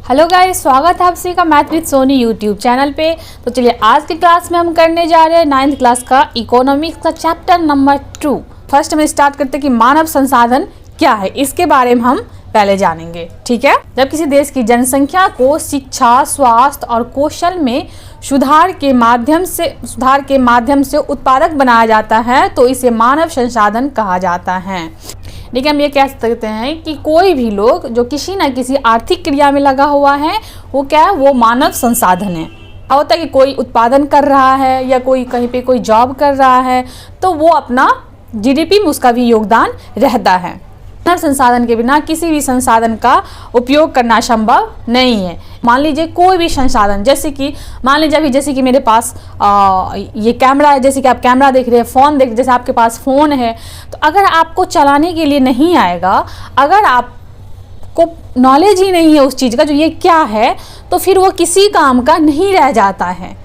Hello guys, स्वागत है आप सभी का math with Sony YouTube channel पे। तो चलिए आज की क्लास में हम करने जा रहे हैं 9th क्लास का इकोनॉमिक्स का चैप्टर नंबर 2। फर्स्ट हम स्टार्ट करते हैं कि मानव संसाधन क्या है, इसके बारे में हम पहले जानेंगे। ठीक है, जब किसी देश की जनसंख्या को शिक्षा, स्वास्थ्य और कौशल में सुधार के माध्यम से उत्पादक बनाया जाता है तो इसे मानव संसाधन कहा जाता है। लेकिन हम ये कह सकते हैं कि कोई भी लोग जो किसी न किसी आर्थिक क्रिया में लगा हुआ है वो क्या है, वो मानव संसाधन है। होता है कि कोई उत्पादन कर रहा है या कोई कहीं पे कोई जॉब कर रहा है तो वो अपना जीडीपी में उसका भी योगदान रहता है। मानव संसाधन के बिना किसी भी संसाधन का उपयोग करना संभव नहीं है। मान लीजिए कोई भी संसाधन, जैसे कि मान लीजिए अभी जैसे कि मेरे पास ये कैमरा है, जैसे कि आप कैमरा देख रहे हैं, फ़ोन देख, जैसे आपके पास फ़ोन है, तो अगर आपको चलाने के लिए नहीं आएगा, अगर आपको नॉलेज ही नहीं है उस चीज़ का जो ये क्या है, तो फिर वो किसी काम का नहीं रह जाता है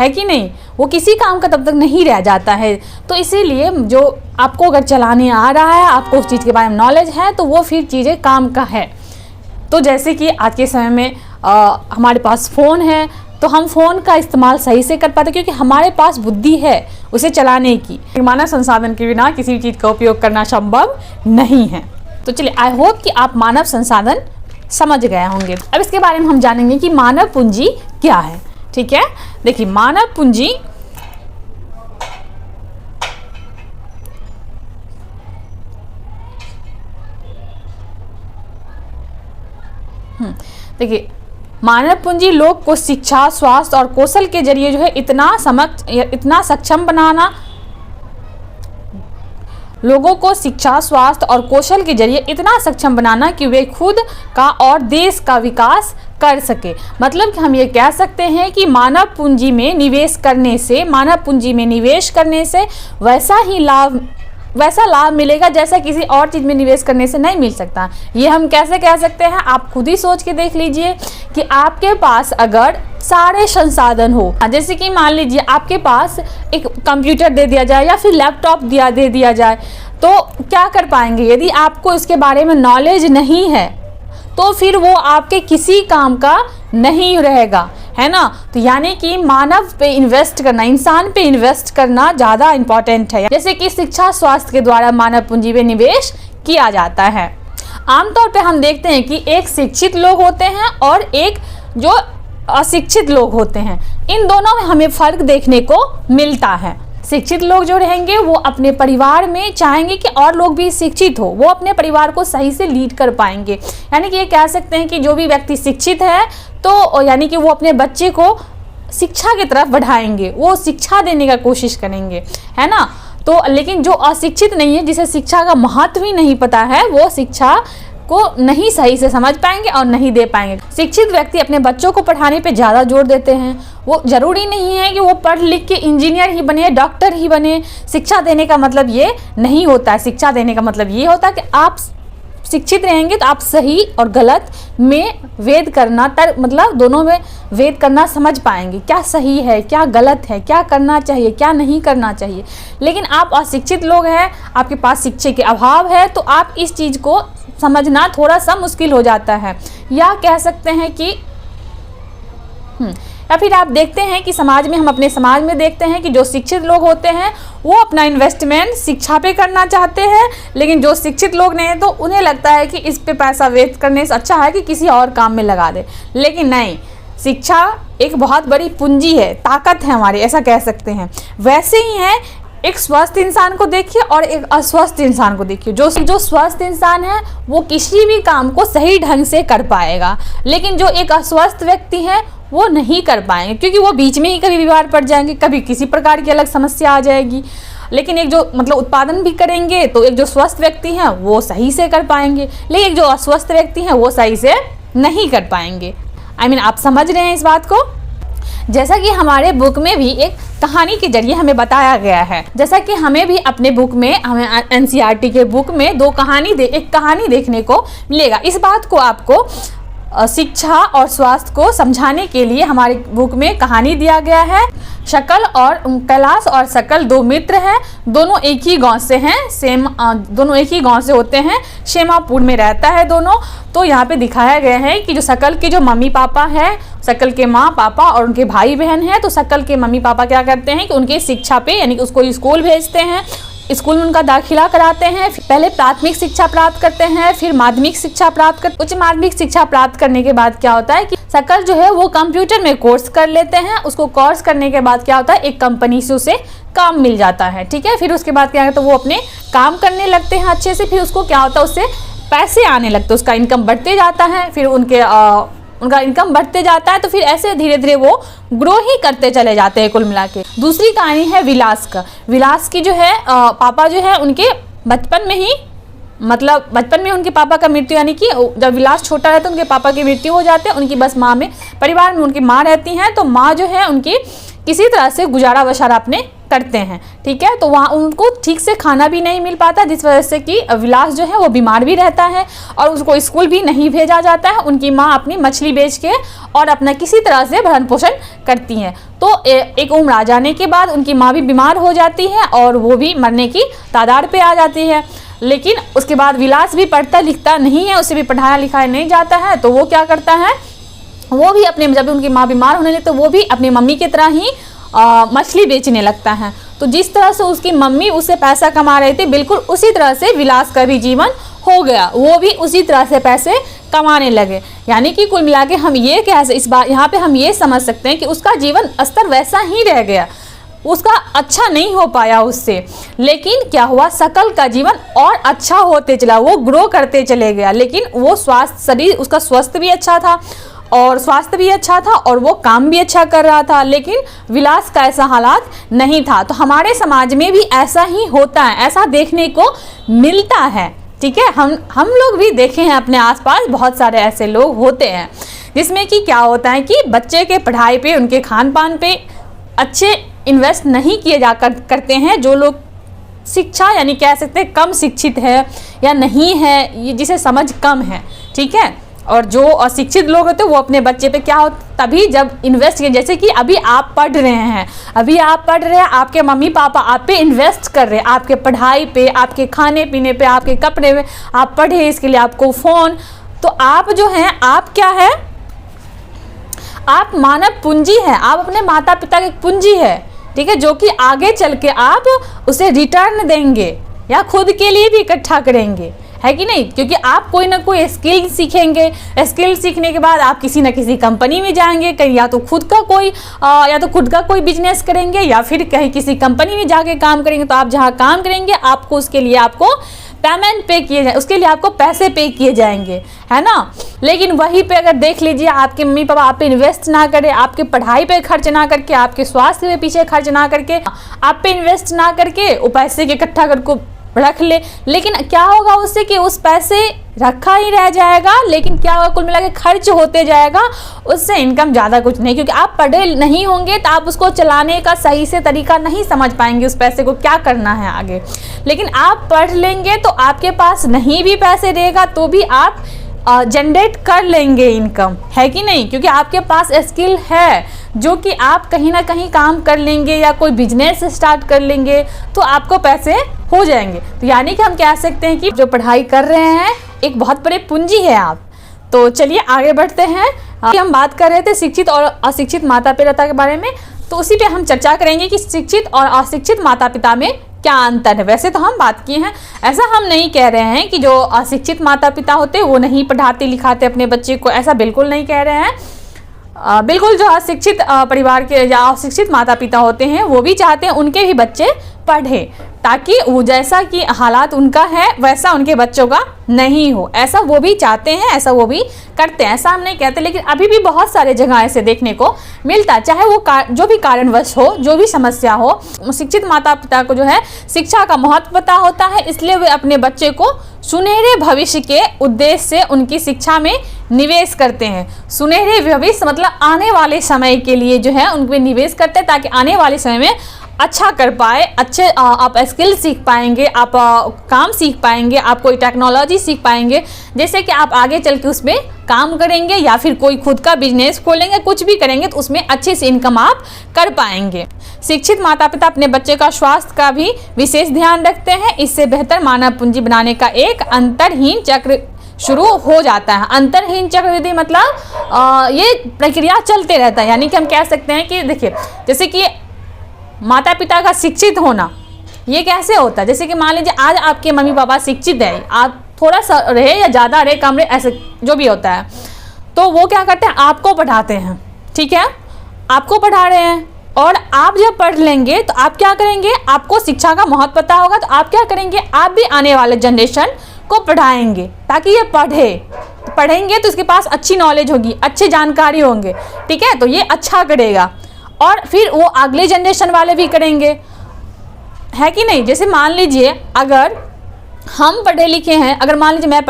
कि नहीं, वो किसी काम का तब तक नहीं रह जाता है। तो इसीलिए जो आपको अगर चलाने आ रहा है, आपको उस चीज़ के बारे में नॉलेज है, तो वो फिर चीज़ें काम का है। तो जैसे कि आज के समय में हमारे पास फ़ोन है तो हम फ़ोन का इस्तेमाल सही से कर पाते क्योंकि हमारे पास बुद्धि है उसे चलाने की। मानव संसाधन के बिना किसी भी चीज़ का उपयोग करना संभव नहीं है। तो चलिए, आई होप कि आप मानव संसाधन समझ गए होंगे। अब इसके बारे में हम जानेंगे कि मानव पूंजी क्या है। ठीक है, देखिए मानव पूंजी देखिए मानव पूंजी लोग को शिक्षा, स्वास्थ्य और कौशल के जरिए जो है इतना सक्षम बनाना, लोगों को शिक्षा, स्वास्थ्य और कौशल के जरिए इतना सक्षम बनाना कि वे खुद का और देश का विकास कर सके। मतलब कि हम ये कह सकते हैं कि मानव पूंजी में निवेश करने से वैसा लाभ मिलेगा जैसा किसी और चीज़ में निवेश करने से नहीं मिल सकता। ये हम कैसे कह सकते हैं, आप खुद ही सोच के देख लीजिए कि आपके पास अगर सारे संसाधन हो, जैसे कि मान लीजिए आपके पास एक कंप्यूटर दे दिया जाए या फिर लैपटॉप दे दिया जाए, तो क्या कर पाएंगे? यदि आपको इसके बारे में नॉलेज नहीं है तो फिर वो आपके किसी काम का नहीं रहेगा, है ना। तो यानी कि मानव पे इन्वेस्ट करना, इंसान पे इन्वेस्ट करना ज़्यादा इम्पॉर्टेंट है। जैसे कि शिक्षा, स्वास्थ्य के द्वारा मानव पूंजी में निवेश किया जाता है। आमतौर पे हम देखते हैं कि एक शिक्षित लोग होते हैं और एक जो अशिक्षित लोग होते हैं, इन दोनों में हमें फ़र्क देखने को मिलता है। शिक्षित लोग जो रहेंगे वो अपने परिवार में चाहेंगे कि और लोग भी शिक्षित हो, वो अपने परिवार को सही से लीड कर पाएंगे। यानी कि ये कह सकते हैं कि जो भी व्यक्ति शिक्षित है तो यानी कि वो अपने बच्चे को शिक्षा की तरफ बढ़ाएंगे, वो शिक्षा देने का कोशिश करेंगे, है ना। तो लेकिन जो अशिक्षित नहीं है, जिसे शिक्षा का महत्व ही नहीं पता है, वो शिक्षा को नहीं सही से समझ पाएंगे और नहीं दे पाएंगे। शिक्षित व्यक्ति अपने बच्चों को पढ़ाने पे ज़्यादा जोर देते हैं। वो ज़रूरी नहीं है कि वो पढ़ लिख के इंजीनियर ही बने, डॉक्टर ही बने। शिक्षा देने का मतलब ये नहीं होता है। शिक्षा देने का मतलब ये होता है कि आप शिक्षित रहेंगे तो आप सही और गलत में वेद करना मतलब दोनों में वेद करना समझ पाएंगे, क्या सही है, क्या गलत है, क्या करना चाहिए, क्या नहीं करना चाहिए। लेकिन आप अशिक्षित लोग हैं, आपके पास शिक्षा के अभाव है, तो आप इस चीज़ को समझना थोड़ा सा मुश्किल हो जाता है। या कह सकते हैं कि या फिर आप देखते हैं कि हम अपने समाज में देखते हैं कि जो शिक्षित लोग होते हैं वो अपना इन्वेस्टमेंट शिक्षा पे करना चाहते हैं, लेकिन जो शिक्षित लोग नहीं हैं तो उन्हें लगता है कि इस पे पैसा वेस्ट करने से अच्छा है कि किसी और काम में लगा दे। लेकिन नहीं, शिक्षा एक बहुत बड़ी पूंजी है, ताकत है हमारी, ऐसा कह सकते हैं। वैसे ही है, एक स्वस्थ इंसान को देखिए और एक अस्वस्थ इंसान को देखिए। जो स्वस्थ इंसान है वो किसी भी काम को सही ढंग से कर पाएगा, लेकिन जो एक अस्वस्थ व्यक्ति है वो नहीं कर पाएंगे क्योंकि वो बीच में ही कभी बीमार पड़ जाएंगे, कभी किसी प्रकार की अलग समस्या आ जाएगी। लेकिन एक जो मतलब उत्पादन भी करेंगे तो एक जो स्वस्थ व्यक्ति हैं वो सही से कर पाएंगे, लेकिन एक जो अस्वस्थ व्यक्ति हैं वो सही से नहीं कर पाएंगे। आप समझ रहे हैं इस बात को। जैसा कि हमारे बुक में भी एक कहानी के जरिए हमें बताया गया है, जैसा कि हमें भी अपने बुक में, हमें एनसीईआरटी के बुक में एक कहानी देखने को मिलेगा। इस बात को आपको शिक्षा और स्वास्थ्य को समझाने के लिए हमारी बुक में कहानी दिया गया है। शकल और कैलाश और शकल दो मित्र हैं, दोनों एक ही गांव से हैं, दोनों एक ही गांव से होते हैं, शेमापुर में रहता है दोनों। तो यहाँ पे दिखाया गया है कि जो शकल के जो मम्मी पापा है, शकल के माँ पापा और उनके भाई बहन हैं, तो शकल के मम्मी पापा क्या करते हैं कि उनके शिक्षा पे यानी कि उसको स्कूल भेजते हैं, स्कूल में उनका दाखिला कराते हैं। पहले प्राथमिक शिक्षा प्राप्त करते हैं, फिर माध्यमिक शिक्षा प्राप्त कर उच्च माध्यमिक शिक्षा प्राप्त करने के बाद क्या होता है कि शकल जो है वो कंप्यूटर में कोर्स कर लेते हैं। उसको कोर्स करने के बाद क्या होता है, एक कंपनी से उसे काम मिल जाता है, ठीक है। फिर उसके बाद क्या है तो वो अपने काम करने लगते हैं अच्छे से, फिर उसको क्या होता है उससे पैसे आने लगते हैं, उसका इनकम बढ़ते जाता है, फिर उनका इनकम बढ़ते जाता है। तो फिर ऐसे धीरे धीरे वो ग्रो ही करते चले जाते हैं कुल मिला के। दूसरी कहानी है विलास का। विलास की जो है पापा जो है उनके बचपन में ही मतलब बचपन में उनके पापा का मृत्यु, यानी कि जब विलास छोटा रहता है उनके पापा की मृत्यु हो जाती है। उनकी बस माँ में परिवार में उनकी माँ रहती हैं, तो माँ जो है उनकी किसी तरह से गुजारा वशारा अपने करते हैं, ठीक है। तो वहाँ उनको ठीक से खाना भी नहीं मिल पाता, जिस वजह से कि विलास जो है वो बीमार भी रहता है और उसको स्कूल भी नहीं भेजा जाता है। उनकी माँ अपनी मछली बेच के और अपना किसी तरह से भरण पोषण करती हैं। तो एक उम्र आ जाने के बाद उनकी माँ भी बीमार हो जाती है और वो भी मरने की तादाद पे आ जाती है। लेकिन उसके बाद विलास भी पढ़ता लिखता नहीं है, उसे भी पढ़ाया लिखाया नहीं जाता है। तो वो क्या करता है, वो भी अपने जब उनकी माँ बीमार होने लगी तो वो भी अपनी मम्मी की तरह ही मछली बेचने लगता है। तो जिस तरह से उसकी मम्मी उससे पैसा कमा रही थी, बिल्कुल उसी तरह से विलास का भी जीवन हो गया, वो भी उसी तरह से पैसे कमाने लगे। यानी कि कुल मिला के हम ये कह इस बात यहाँ पे हम ये समझ सकते हैं कि उसका जीवन स्तर वैसा ही रह गया, उसका अच्छा नहीं हो पाया उससे। लेकिन क्या हुआ, शकल का जीवन और अच्छा होते चला, वो ग्रो करते चले गया। लेकिन वो शरीर उसका स्वस्थ भी अच्छा था और स्वास्थ्य भी अच्छा था और वो काम भी अच्छा कर रहा था। लेकिन विलास का ऐसा हालात नहीं था। तो हमारे समाज में भी ऐसा ही होता है, ऐसा देखने को मिलता है, ठीक है। हम लोग भी देखे हैं अपने आसपास, बहुत सारे ऐसे लोग होते हैं जिसमें कि क्या होता है कि बच्चे के पढ़ाई पे, उनके खान पान पे अच्छे इन्वेस्ट नहीं किए जा करते हैं। जो लोग शिक्षा यानी कह सकते हैं कम शिक्षित है या नहीं है, ये जिसे समझ कम है, ठीक है। और जो अशिक्षित लोग होते हैं वो अपने बच्चे पे क्या हो तभी जब इन्वेस्ट किए, जैसे कि अभी आप पढ़ रहे हैं, आपके मम्मी पापा आप पे इन्वेस्ट कर रहे हैं, आपके पढ़ाई पे, आपके खाने पीने पे, आपके कपड़े में, आप पढ़े इसके लिए आपको फ़ोन। तो आप जो हैं, आप क्या है, आप मानव पूंजी है, आप अपने माता पिता की पूंजी है, ठीक है, जो कि आगे चल के आप उसे रिटर्न देंगे या खुद के लिए भी इकट्ठा करेंगे, है कि नहीं। क्योंकि आप कोई ना कोई स्किल सीखेंगे, स्किल सीखने के बाद आप किसी न किसी कंपनी में जाएंगे, कहीं या तो खुद का कोई बिजनेस करेंगे या फिर कहीं किसी कंपनी में जाके काम करेंगे। तो आप जहाँ काम करेंगे आपको उसके लिए आपको पेमेंट पे किए जाए, उसके लिए आपको पैसे पे किए जाएंगे, है ना। लेकिन वहीं पे अगर देख लीजिए आपके मम्मी पापा आप पे इन्वेस्ट ना करें, आपके पढ़ाई पे खर्च ना करके, आपके स्वास्थ्य पे पीछे खर्च ना करके, आप पे इन्वेस्ट ना करके वो पैसे के इकट्ठा करके रख ले, लेकिन क्या होगा उससे कि उस पैसे रखा ही रह जाएगा, लेकिन क्या होगा कुल मिला के खर्च होते जाएगा, उससे इनकम ज़्यादा कुछ नहीं। क्योंकि आप पढ़े नहीं होंगे तो आप उसको चलाने का सही से तरीका नहीं समझ पाएंगे, उस पैसे को क्या करना है आगे। लेकिन आप पढ़ लेंगे तो आपके पास नहीं भी पैसे रहेगा तो भी आप जनरेट कर लेंगे इनकम, है कि नहीं। क्योंकि आपके पास स्किल है जो कि आप कहीं ना कहीं काम कर लेंगे या कोई बिजनेस स्टार्ट कर लेंगे तो आपको पैसे हो जाएंगे। तो यानी कि हम कह सकते हैं कि जो पढ़ाई कर रहे हैं एक बहुत बड़े पूंजी है आप। तो चलिए आगे बढ़ते हैं। हम बात कर रहे थे शिक्षित और अशिक्षित माता पिता के बारे में, तो उसी पे हम चर्चा करेंगे कि शिक्षित और अशिक्षित माता पिता में क्या अंतर है। वैसे तो हम बात किए हैं, ऐसा हम नहीं कह रहे हैं कि जो अशिक्षित माता पिता होते वो नहीं पढ़ाते लिखाते अपने बच्चे को, ऐसा बिल्कुल नहीं कह रहे हैं। बिल्कुल जो अशिक्षित परिवार के या अशिक्षित माता पिता होते हैं वो भी चाहते हैं उनके भी बच्चे पढ़े, ताकि वो जैसा कि हालात उनका है वैसा उनके बच्चों का नहीं हो, ऐसा वो भी चाहते हैं, ऐसा वो भी करते हैं, ऐसा हम नहीं कहते। लेकिन अभी भी बहुत सारे जगह ऐसे देखने को मिलता है, चाहे वो जो भी कारणवश हो, जो भी समस्या हो, शिक्षित माता पिता को जो है शिक्षा का महत्व पता होता है, इसलिए वे अपने बच्चे को सुनहरे भविष्य के उद्देश्य से उनकी शिक्षा में निवेश करते हैं। सुनहरे भविष्य मतलब आने वाले समय के लिए जो है उनमें निवेश करते हैं, ताकि आने वाले समय में अच्छा कर पाए, अच्छे आप स्किल सीख पाएंगे, आप काम सीख पाएंगे, आप कोई टेक्नोलॉजी सीख पाएंगे, जैसे कि आप आगे चल के उसमें काम करेंगे या फिर कोई खुद का बिजनेस खोलेंगे, कुछ भी करेंगे तो उसमें अच्छे से इनकम आप कर पाएंगे। शिक्षित माता पिता अपने बच्चे का स्वास्थ्य का भी विशेष ध्यान रखते हैं। इससे बेहतर मानव पूंजी बनाने का एक अंतरहीन चक्र शुरू हो जाता है। अंतरहीन चक्रवृद्धि मतलब ये प्रक्रिया चलते रहता है, यानी कि हम कह सकते हैं कि देखिए, जैसे कि माता पिता का शिक्षित होना ये कैसे होता है। जैसे कि मान लीजिए आज आपके मम्मी पापा शिक्षित है, आप थोड़ा सा रहे या ज़्यादा रहे, कम रहे, ऐसे जो भी होता है, तो वो क्या करते हैं, आपको पढ़ाते हैं, ठीक है, आपको पढ़ा रहे हैं। और आप जब पढ़ लेंगे तो आप क्या करेंगे, आपको शिक्षा का महत्व पता होगा, तो आप क्या करेंगे, आप भी आने वाले जनरेशन को पढ़ाएंगे ताकि ये पढ़ेंगे तो इसके पास अच्छी नॉलेज होगी, अच्छी जानकारी होंगे, ठीक है, तो ये अच्छा करेगा और फिर वो अगले जनरेशन वाले भी करेंगे, है कि नहीं। जैसे मान लीजिए अगर हम पढ़े लिखे हैं, अगर मान लीजिए मैं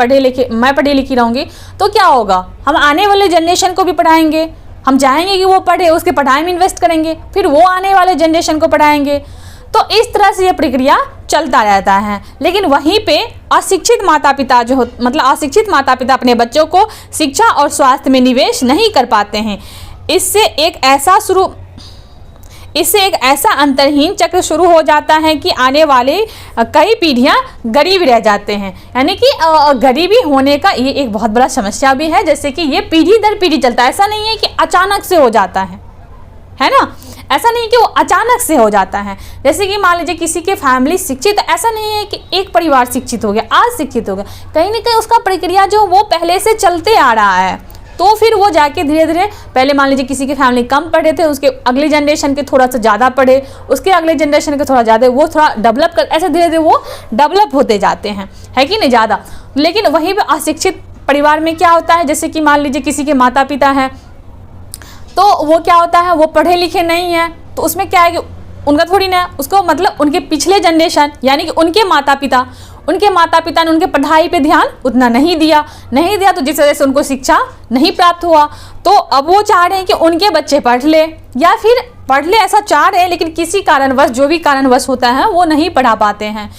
पढ़ी लिखी रहूँगी तो क्या होगा, हम आने वाले जनरेशन को भी पढ़ाएंगे, हम चाहेंगे कि वो पढ़े, उसके पढ़ाई में इन्वेस्ट करेंगे, फिर वो आने वाले जनरेशन को पढ़ाएंगे। तो इस तरह से ये प्रक्रिया चलता रहता है। लेकिन वहीं पे अशिक्षित माता पिता अशिक्षित माता पिता अपने बच्चों को शिक्षा और स्वास्थ्य में निवेश नहीं कर पाते हैं। इससे एक ऐसा अंतरहीन चक्र शुरू हो जाता है कि आने वाले कई पीढ़ियां गरीब रह जाते हैं। यानी कि गरीबी होने का ये एक बहुत बड़ा समस्या भी है, जैसे कि ये पीढ़ी दर पीढ़ी चलता है। ऐसा नहीं है कि अचानक से हो जाता है ना, ऐसा नहीं कि वो अचानक से हो जाता है। जैसे कि मान लीजिए किसी के फैमिली शिक्षित, ऐसा नहीं है कि एक परिवार शिक्षित हो गया, आज शिक्षित हो गया, कहीं ना कहीं उसका प्रक्रिया जो वो पहले से चलते आ रहा है, तो फिर वो जाके धीरे धीरे, पहले मान लीजिए किसी की फैमिली कम पढ़े थे, उसके अगले जनरेशन के थोड़ा सा ज़्यादा पढ़े, उसके अगले जनरेशन के थोड़ा ज़्यादा, वो थोड़ा डेवलप कर, ऐसे धीरे धीरे वो डेवलप होते जाते हैं, है कि नहीं, ज़्यादा। लेकिन वहीं पर अशिक्षित परिवार में क्या होता है, जैसे कि मान लीजिए किसी के माता पिता हैं, तो वो क्या होता है, वो पढ़े लिखे नहीं है, तो उसमें क्या है कि उनका थोड़ी ना, उसको मतलब उनके पिछले जनरेशन यानी कि उनके माता पिता ने उनके पढ़ाई पे ध्यान उतना नहीं दिया, तो जिस वजह से उनको शिक्षा नहीं प्राप्त हुआ। तो अब वो चाह रहे हैं कि उनके बच्चे पढ़ ले, या फिर पढ़ ले, ऐसा चाह रहे हैं, लेकिन किसी कारणवश, जो भी कारणवश होता है, वो नहीं पढ़ा पाते हैं।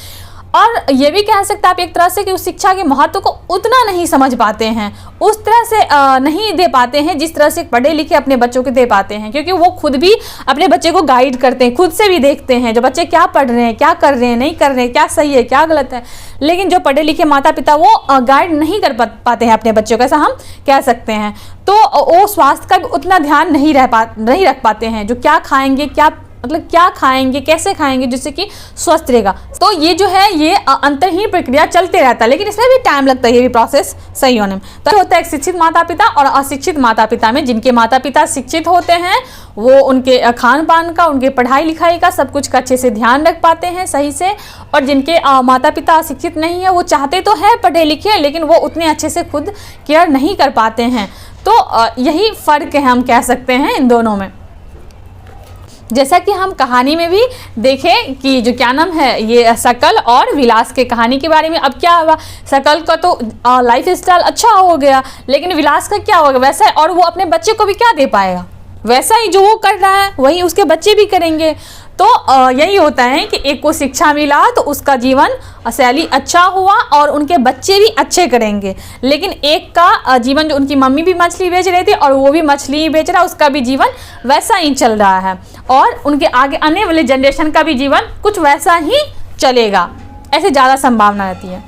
और ये भी कह सकते हैं आप एक तरह से कि उस शिक्षा के महत्व को उतना नहीं समझ पाते हैं, उस तरह से नहीं दे पाते हैं जिस तरह से पढ़े लिखे अपने बच्चों को दे पाते हैं, क्योंकि वो खुद भी अपने बच्चे को गाइड करते हैं, खुद से भी देखते हैं जो बच्चे क्या पढ़ रहे हैं, क्या कर रहे हैं, नहीं कर रहे हैं, क्या सही है, क्या गलत है। लेकिन जो पढ़े लिखे माता पिता वो गाइड नहीं कर पाते हैं अपने बच्चों को, ऐसा हम कह सकते हैं। तो वो स्वास्थ्य का भी उतना ध्यान नहीं रख पाते हैं, जो क्या खाएंगे, क्या खाएंगे, कैसे खाएंगे जिससे कि स्वस्थ रहेगा। तो ये जो है ये अंतरहीन प्रक्रिया चलते रहता है, लेकिन इसमें भी टाइम लगता है, ये भी प्रोसेस सही होने में। तो होता है शिक्षित माता पिता और अशिक्षित माता पिता में। जिनके माता पिता शिक्षित होते हैं वो उनके खान पान का, उनके पढ़ाई लिखाई का, सब कुछ का अच्छे से ध्यान रख पाते हैं सही से। और जिनके माता पिता अशिक्षित नहीं है, वो चाहते तो है पढ़े लिखे, लेकिन वो उतने अच्छे से खुद केयर नहीं कर पाते हैं। तो यही फ़र्क है, हम कह सकते हैं इन दोनों में। जैसा कि हम कहानी में भी देखें कि जो क्या नाम है, ये शकल और विलास के कहानी के बारे में। अब क्या हुआ, शकल का तो लाइफ स्टाइल अच्छा हो गया, लेकिन विलास का क्या होगा वैसा, और वो अपने बच्चे को भी क्या दे पाएगा, वैसा ही जो वो कर रहा है वही उसके बच्चे भी करेंगे। तो यही होता है कि एक को शिक्षा मिला तो उसका जीवन शैली अच्छा हुआ और उनके बच्चे भी अच्छे करेंगे। लेकिन एक का जीवन, जो उनकी मम्मी भी मछली बेच रही थी और वो भी मछली ही बेच रहा, उसका भी जीवन वैसा ही चल रहा है, और उनके आगे आने वाले जनरेशन का भी जीवन कुछ वैसा ही चलेगा, ऐसे ज़्यादा संभावना रहती है।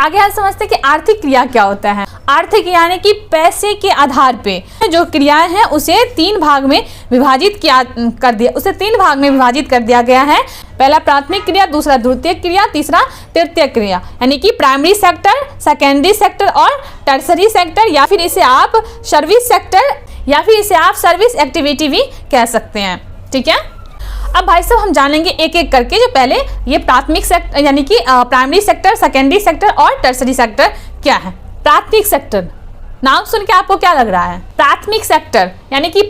आगे हम समझते हैं कि आर्थिक क्रिया क्या होता है। आर्थिक यानी कि पैसे के आधार पे जो क्रियाएं हैं उसे तीन भाग में विभाजित कर दिया गया है। पहला प्राथमिक क्रिया, दूसरा द्वितीयक क्रिया, तीसरा तृतीयक क्रिया, यानी कि प्राइमरी सेक्टर, सेकेंडरी सेक्टर और टर्सरी सेक्टर, या फिर इसे आप सर्विस सेक्टर या फिर इसे आप सर्विस एक्टिविटी भी कह सकते हैं। ठीक है, अब भाई साहब हम जानेंगे एक एक करके। जो पहले ये प्राथमिक सेक्टर यानी कि प्राइमरी सेक्टर, सेकेंडरी सेक्टर और टर्सरी सेक्टर क्या है। प्राथमिक सेक्टर, नाम सुन के आपको क्या लग रहा है? प्राथमिक सेक्टर यानी कि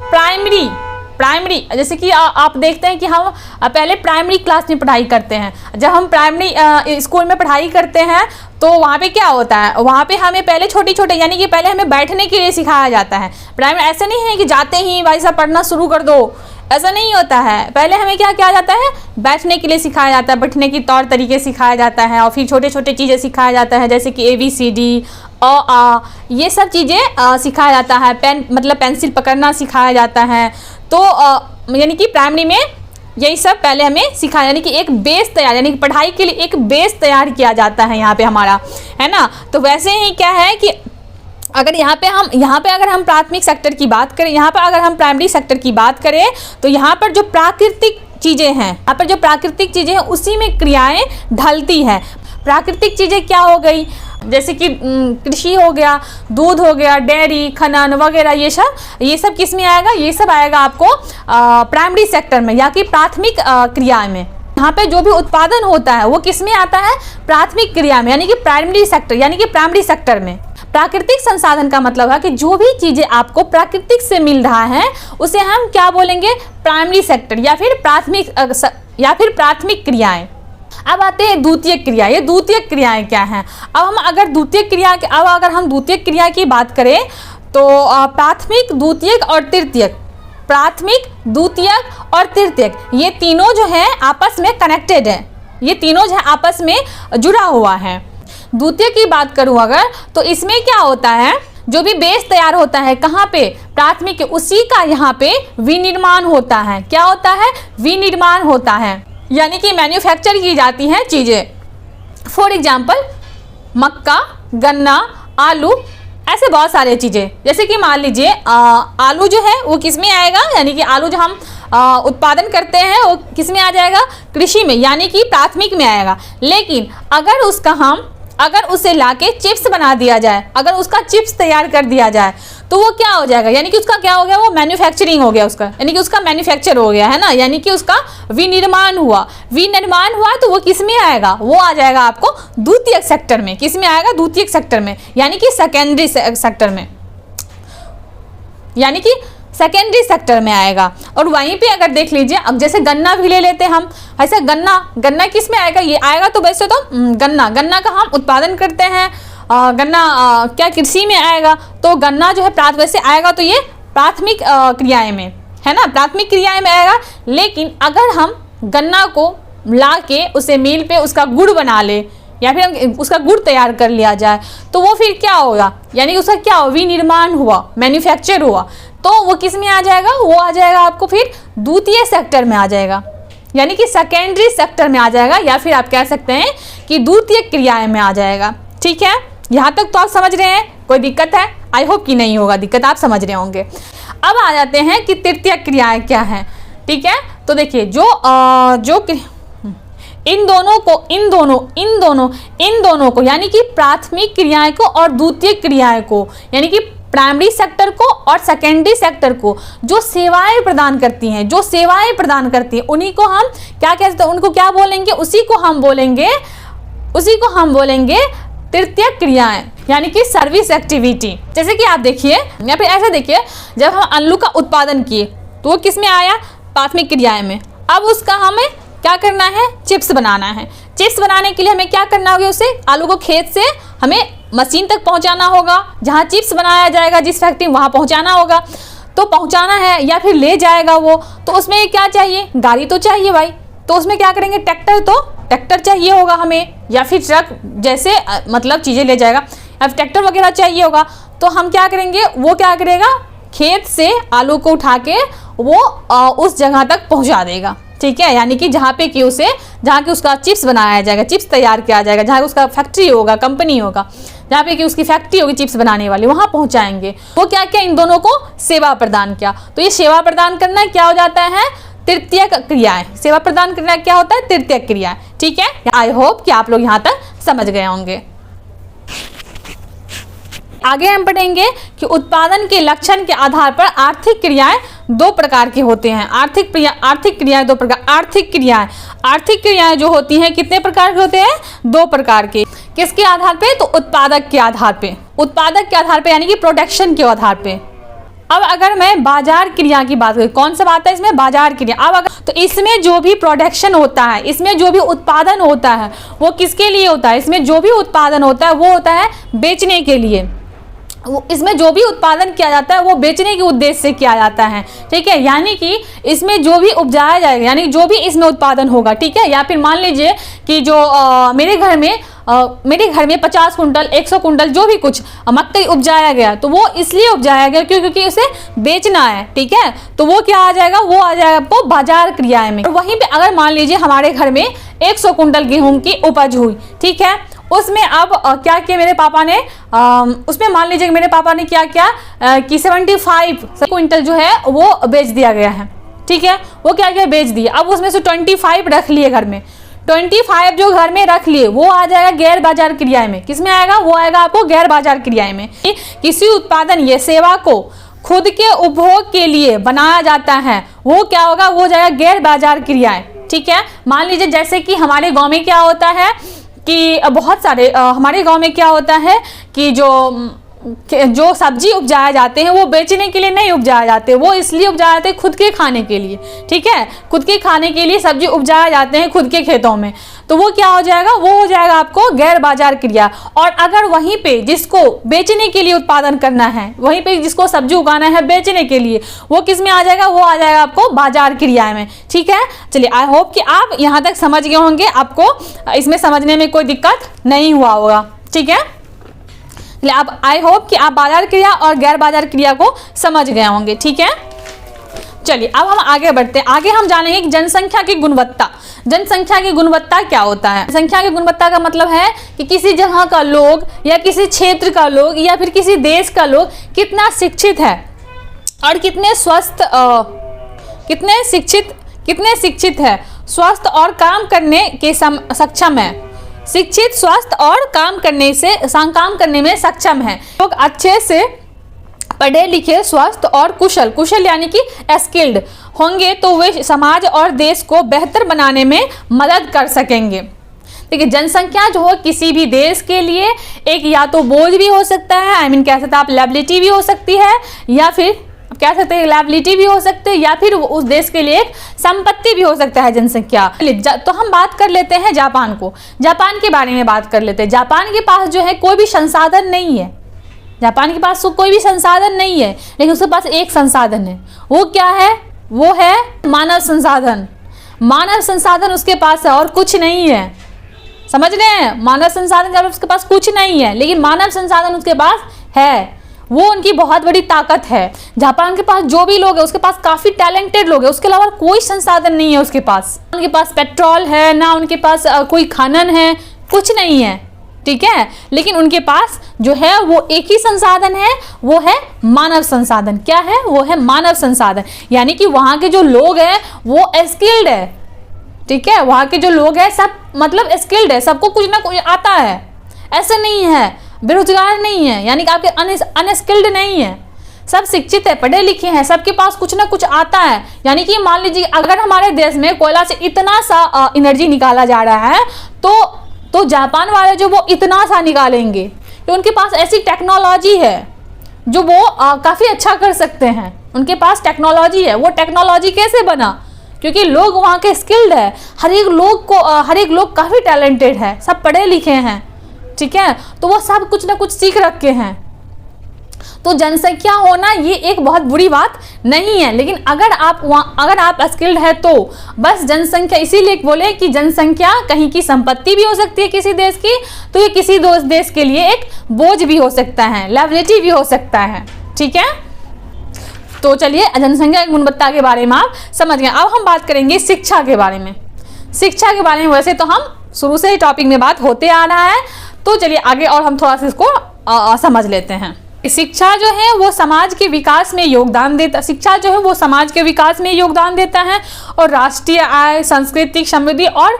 प्राइमरी, जैसे कि आप देखते हैं कि हम पहले प्राइमरी क्लास में पढ़ाई करते हैं। जब हम प्राइमरी स्कूल में पढ़ाई करते हैं तो वहाँ पे क्या होता है, वहाँ पे हमें पहले छोटे यानी कि पहले हमें बैठने के लिए सिखाया जाता है। प्राइमरी ऐसे नहीं है कि जाते ही भाई साहब पढ़ना शुरू कर दो, ऐसा नहीं होता है। पहले हमें क्या किया जाता है, बैठने के लिए सिखाया जाता है, बैठने की तौर तरीके सिखाया जाता है, और फिर छोटे छोटे चीज़ें सिखाया जाता है, जैसे कि ABCD आ ये सब चीज़ें सिखाया जाता है। पेन मतलब पेंसिल पकड़ना सिखाया जाता है। तो यानी कि प्राइमरी में यही सब पहले हमें सिखाया, यानी कि एक बेस तैयार, यानी कि पढ़ाई के लिए एक बेस तैयार किया जाता है यहाँ पे हमारा, है ना। तो वैसे ही क्या है कि अगर यहाँ पे अगर हम प्राथमिक सेक्टर की बात करें, यहाँ पर अगर हम प्राइमरी सेक्टर की बात करें, तो यहाँ पर जो प्राकृतिक चीज़ें हैं, यहाँ पर जो प्राकृतिक चीज़ें हैं उसी में क्रियाएं ढलती हैं। प्राकृतिक चीज़ें क्या हो गई, जैसे कि कृषि हो गया, दूध हो गया, डेयरी, खनन वगैरह, ये सब किस में आएगा, ये सब आएगा आपको प्राइमरी सेक्टर में, या कि प्राथमिक क्रिया में। यहाँ पे जो भी उत्पादन होता है वो किस में आता है, प्राथमिक क्रिया में, यानी कि प्राइमरी सेक्टर, यानी कि प्राइमरी सेक्टर में। प्राकृतिक संसाधन का मतलब है कि जो भी चीजें आपको प्राकृतिक से मिल रहा है उसे हम क्या बोलेंगे, प्राइमरी सेक्टर या फिर प्राथमिक क्रियाएं। अब आते हैं द्वितीय क्रिया। ये द्वितीय क्रियाएं क्या हैं? अब हम अगर द्वितीय क्रिया की बात करें तो प्राथमिक, द्वितीयक और तृतीयक, प्राथमिक, द्वितीयक और तृतीयक, ये तीनों जो है आपस में कनेक्टेड है, ये तीनों जो है आपस में जुड़ा हुआ है। द्वितीय की बात करूं अगर, तो इसमें क्या होता है, जो भी बेस तैयार होता है कहाँ पे, प्राथमिक, उसी का यहाँ पे विनिर्माण होता है। क्या होता है, विनिर्माण होता है, यानी कि मैन्युफैक्चर की जाती हैं चीज़ें। फॉर एग्जाम्पल मक्का, गन्ना, आलू, ऐसे बहुत सारे चीज़ें। जैसे कि मान लीजिए आलू जो है वो किस में आएगा, यानी कि आलू जो हम उत्पादन करते हैं वो किस में आ जाएगा, कृषि में, यानी कि प्राथमिक में आएगा। लेकिन अगर उसे लाके चिप्स बना दिया जाए, अगर उसका चिप्स तैयार कर दिया जाए, तो वो क्या हो जाएगा, यानी कि उसका क्या हो गया, वो मैन्युफैक्चरिंग हो गया उसका, यानी कि उसका मैन्युफैक्चर हो गया, है ना, यानी कि उसका विनिर्माण हुआ तो वो किस में आएगा, वो आ जाएगा आपको द्वितीयक सेक्टर में। किस में आएगा, द्वितीयक सेक्टर में, यानी कि सेकेंडरी सेक्टर में, यानी कि सेकेंडरी सेक्टर में आएगा। और वहीं पे अगर देख लीजिए, अब जैसे गन्ना भी ले लेते हैं हम, ऐसा गन्ना किस में आएगा, ये आएगा तो वैसे तो गन्ना का हम उत्पादन करते हैं, गन्ना क्या कृषि में आएगा, तो गन्ना जो है वैसे आएगा तो ये प्राथमिक क्रियाएं में, है ना, प्राथमिक क्रियाएं में आएगा। लेकिन अगर हम गन्ना को ला के उसे मिल पे उसका गुड़ बना ले, या फिर उसका गुड़ तैयार कर लिया जाए, तो वो फिर क्या होगा, यानी उसका क्या हो, विनिर्माण हुआ, मैन्युफैक्चर हुआ, तो वो किस में आ जाएगा, वो आ जाएगा आपको फिर द्वितीय सेक्टर में आ जाएगा, यानी कि सेकेंडरी सेक्टर में आ जाएगा, या फिर आप कह सकते हैं कि द्वितीय क्रियाएं में आ जाएगा। ठीक है, यहाँ तक तो आप समझ रहे हैं, कोई दिक्कत है? आई होप कि नहीं होगा दिक्कत, आप समझ रहे होंगे। अब आ जाते हैं कि तृतीय क्रियाएं क्या हैं। ठीक है, तो देखिए जो इन दोनों को यानी कि प्राथमिक क्रियाएं को और द्वितीय क्रियाएं को, यानी कि प्राइमरी सेक्टर को और सेकेंडरी सेक्टर को जो सेवाएं प्रदान करती हैं, उन्हीं को हम क्या कहते हैं, उनको क्या बोलेंगे, उसी को हम बोलेंगे तृतीय क्रियाएं, यानी कि सर्विस एक्टिविटी। जैसे कि आप देखिए या फिर ऐसा देखिए, जब हम आलू का उत्पादन किए तो वो किस में आया, प्राथमिक क्रियाएं में। अब उसका हमें क्या करना है, चिप्स बनाना है। चिप्स बनाने के लिए हमें क्या करना होगा, उसे आलू को खेत से हमें मशीन तक पहुंचाना होगा, जहां चिप्स बनाया जाएगा, जिस फैक्ट्री वहां पहुंचाना होगा। तो पहुंचाना है या फिर ले जाएगा वो, तो उसमें क्या चाहिए, गाड़ी तो चाहिए भाई। तो उसमें क्या करेंगे, ट्रैक्टर चाहिए होगा हमें, या फिर ट्रक जैसे मतलब चीज़ें ले जाएगा, अब ट्रैक्टर वगैरह चाहिए होगा। तो हम क्या करेंगे, वो क्या करेगा, खेत से आलू को उठा के वो उस जगह तक पहुंचा देगा। ठीक है, यानी कि जहाँ पे कि उसका चिप्स बनाया जाएगा, चिप्स तैयार किया जाएगा, जहाँ उसका फैक्ट्री होगा, कंपनी होगा, जहाँ पे कि उसकी फैक्ट्री होगी चिप्स बनाने वाली, वहाँ पहुँचाएंगे। वो क्या किया, इन दोनों को सेवा प्रदान किया। तो ये सेवा प्रदान करना क्या हो जाता है, तृतीय क्रियाएं। सेवा प्रदान करना क्या होता है, तृतीय क्रियाएं। ठीक है, आई होप कि आप लोग यहाँ तक समझ गए होंगे। आगे हम पढ़ेंगे कि उत्पादन के लक्षण के आधार पर आर्थिक क्रियाएं दो प्रकार की होते हैं। आर्थिक क्रियाएं दो प्रकार, आर्थिक क्रियाएं जो होती हैं कितने प्रकार के होते हैं, दो प्रकार के। किसके आधार पे, तो उत्पादक के आधार पे, यानी कि प्रोडक्शन के आधार पे। अब अगर मैं बाजार क्रिया की बात करूँ, कौन सा बात है इसमें, बाजार क्रिया। अब अगर तो इसमें जो भी प्रोडक्शन होता है, इसमें जो भी उत्पादन होता है वो किसके लिए होता है, इसमें जो भी उत्पादन होता है वो होता है बेचने के लिए। इसमें जो भी उत्पादन किया जाता है वो बेचने के उद्देश्य से किया जाता है, ठीक है। यानी कि इसमें जो भी उपजाया जाएगा, यानी जो भी इसमें उत्पादन होगा, ठीक है। या फिर मान लीजिए कि जो मेरे घर में 50 कुंटल 100 कुंटल जो भी कुछ मक्कई उपजाया गया, तो वो इसलिए उपजाया गया क्योंकि उसे बेचना है, ठीक है। तो वो क्या आ जाएगा, वो आ जाएगा आपको बाजार क्रियाएं में। और वहीं पे अगर मान लीजिए हमारे घर में 100 कुंटल गेहूं की उपज हुई, ठीक है, उसमें अब क्या किया मेरे पापा ने, उसमें मान लीजिए मेरे पापा ने क्या किया कि 75 क्विंटल जो है वो बेच दिया गया है, ठीक है। वो क्या किया, बेच दिया। अब उसमें से 25 रख लिए घर में, 25 जो घर में रख लिए वो आ जाएगा गैर बाजार क्रियाएं में। किस में आएगा, वो आएगा आपको गैर बाजार क्रियाएं में। किसी उत्पादन या सेवा को खुद के उपभोग के लिए बनाया जाता है, वो क्या होगा, वो जाएगा गैर बाजार क्रियाएं, ठीक है। मान लीजिए जैसे कि हमारे गाँव में क्या होता है कि बहुत सारे हमारे गांव में क्या होता है कि जो सब्जी उपजाए जाते हैं वो बेचने के लिए नहीं उपजाए जाते, वो इसलिए उपजाए जाते हैं खुद के खाने के लिए, ठीक है। खुद के खाने के लिए सब्जी उपजाए जाते हैं खुद के खेतों में, तो वो क्या हो जाएगा, वो हो जाएगा आपको गैर बाजार क्रिया। और अगर वहीं पे जिसको बेचने के लिए उत्पादन करना है, वहीं पे जिसको सब्जी उगाना है बेचने के लिए, वो किस में आ जाएगा, वो आ जाएगा आपको बाजार क्रिया में, ठीक है। चलिए, आई होप कि आप यहाँ तक समझ गए होंगे, आपको इसमें समझने में कोई दिक्कत नहीं हुआ होगा, ठीक है। आप आई होप कि आप बाजार क्रिया और गैर बाजार क्रिया को समझ गए होंगे, ठीक है। चलिए अब हम आगे बढ़ते हैं। आगे हम जानेंगे कि जनसंख्या की गुणवत्ता। जनसंख्या की गुणवत्ता क्या होता है। जनसंख्या की गुणवत्ता का मतलब है कि किसी जगह का लोग या किसी क्षेत्र का लोग या फिर किसी देश का लोग कितना शिक्षित है और कितने शिक्षित है, स्वस्थ और काम करने के सक्षम है। शिक्षित, स्वस्थ और काम करने में सक्षम है। लोग अच्छे से पढ़े लिखे, स्वस्थ और कुशल यानी कि स्किल्ड होंगे तो वे समाज और देश को बेहतर बनाने में मदद कर सकेंगे। देखिए, जनसंख्या जो हो किसी भी देश के लिए एक या तो बोझ भी हो सकता है, कह सकते हैं आप लायबिलिटी भी हो सकती है, या फिर कह सकते हैं लायबिलिटी भी हो सकते हैं, या फिर उस देश के लिए एक संपत्ति भी हो सकता है जनसंख्या। तो हम बात कर लेते हैं जापान के बारे में बात कर लेते हैं। जापान के पास जो है कोई भी संसाधन नहीं है, जापान के पास कोई भी संसाधन नहीं है, लेकिन उसके पास एक संसाधन है। वो क्या है, वो है मानव संसाधन। मानव संसाधन उसके पास है और कुछ नहीं है, समझ रहे हैं। मानव संसाधन उसके पास कुछ नहीं है, लेकिन मानव संसाधन उसके पास है, वो उनकी बहुत बड़ी ताकत है। जापान के पास जो भी लोग है उसके पास काफी टैलेंटेड लोग है, उसके अलावा कोई संसाधन नहीं है उसके पास। उनके पास पेट्रोल है ना, उनके पास कोई खनन है, कुछ नहीं है, ठीक है। लेकिन उनके पास जो है वो एक ही संसाधन है, वो है मानव संसाधन। क्या है, वो है मानव संसाधन। यानी कि वहाँ के जो लोग हैं वो स्किल्ड है, ठीक है। वहाँ के जो लोग हैं सब मतलब स्किल्ड है, सबको कुछ ना कुछ आता है, ऐसे नहीं है बेरोजगार नहीं है, यानी कि आपके अनस्किल्ड नहीं है, सब शिक्षित है, पढ़े लिखे हैं, सबके पास कुछ ना कुछ आता है। यानी कि मान लीजिए अगर हमारे देश में कोयला से इतना सा एनर्जी निकाला जा रहा है तो जापान वाले जो वो इतना सा निकालेंगे, तो उनके पास ऐसी टेक्नोलॉजी है जो वो काफ़ी अच्छा कर सकते हैं। उनके पास टेक्नोलॉजी है। वो टेक्नोलॉजी कैसे बना, क्योंकि लोग वहाँ के स्किल्ड है, हर एक लोग काफ़ी टैलेंटेड है, सब पढ़े लिखे हैं, ठीक है। तो वो सब कुछ ना कुछ सीख रखे हैं। तो जनसंख्या होना ये एक बहुत बुरी बात नहीं है, लेकिन अगर आप स्किल्ड है तो बस जनसंख्या, इसीलिए बोले कि जनसंख्या कहीं की संपत्ति भी हो सकती है किसी देश की, तो ये किसी देश के लिए एक बोझ भी हो सकता है, लायबिलिटी भी हो सकता है, ठीक है। तो चलिए जनसंख्या की गुणवत्ता के बारे में आप समझ गए। अब हम बात करेंगे शिक्षा के बारे में। शिक्षा के बारे में वैसे तो हम शुरू से ही टॉपिक में बात होते आ रहा है, तो चलिए आगे और हम थोड़ा सा इसको समझ लेते हैं। शिक्षा जो है वो समाज के विकास में योगदान देता है और राष्ट्रीय आय, सांस्कृतिक समृद्धि और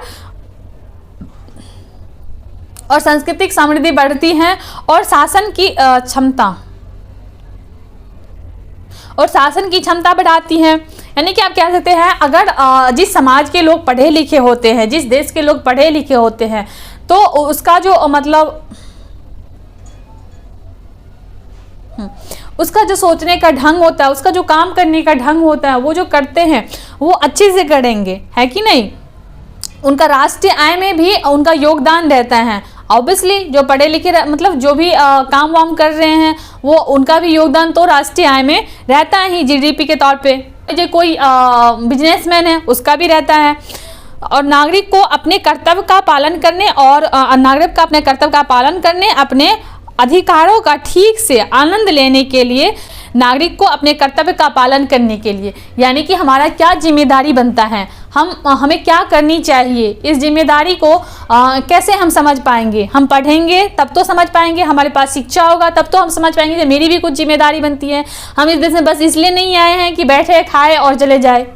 सांस्कृतिक समृद्धि बढ़ती है और शासन की क्षमता बढ़ाती है। यानी कि आप कह सकते हैं अगर जिस समाज के लोग पढ़े लिखे होते हैं, जिस देश के लोग पढ़े लिखे होते हैं, तो उसका जो मतलब उसका जो सोचने का ढंग होता है, उसका जो काम करने का ढंग होता है, वो जो करते हैं वो अच्छे से करेंगे, है कि नहीं। उनका राष्ट्रीय आय में भी उनका योगदान रहता है। ऑब्वियसली जो पढ़े लिखे मतलब जो भी काम वाम कर रहे हैं वो उनका भी योगदान तो राष्ट्रीय आय में रहता है ही, जीडीपी के तौर पे। जो कोई बिजनेसमैन है उसका भी रहता है। और नागरिक को अपने कर्तव्य का पालन करने और नागरिक का अपने कर्तव्य का पालन करने, अपने अधिकारों का ठीक से आनंद लेने के लिए, नागरिक को अपने कर्तव्य का पालन करने के लिए, यानी कि हमारा क्या जिम्मेदारी बनता है, हमें क्या करनी चाहिए, इस जिम्मेदारी को कैसे हम समझ पाएंगे। हम पढ़ेंगे तब तो समझ पाएंगे, हमारे पास शिक्षा होगा तब तो हम समझ पाएंगे कि मेरी भी कुछ जिम्मेदारी बनती है। हम इस देश में बस इसलिए नहीं आए हैं कि बैठे खाए और चले जाए,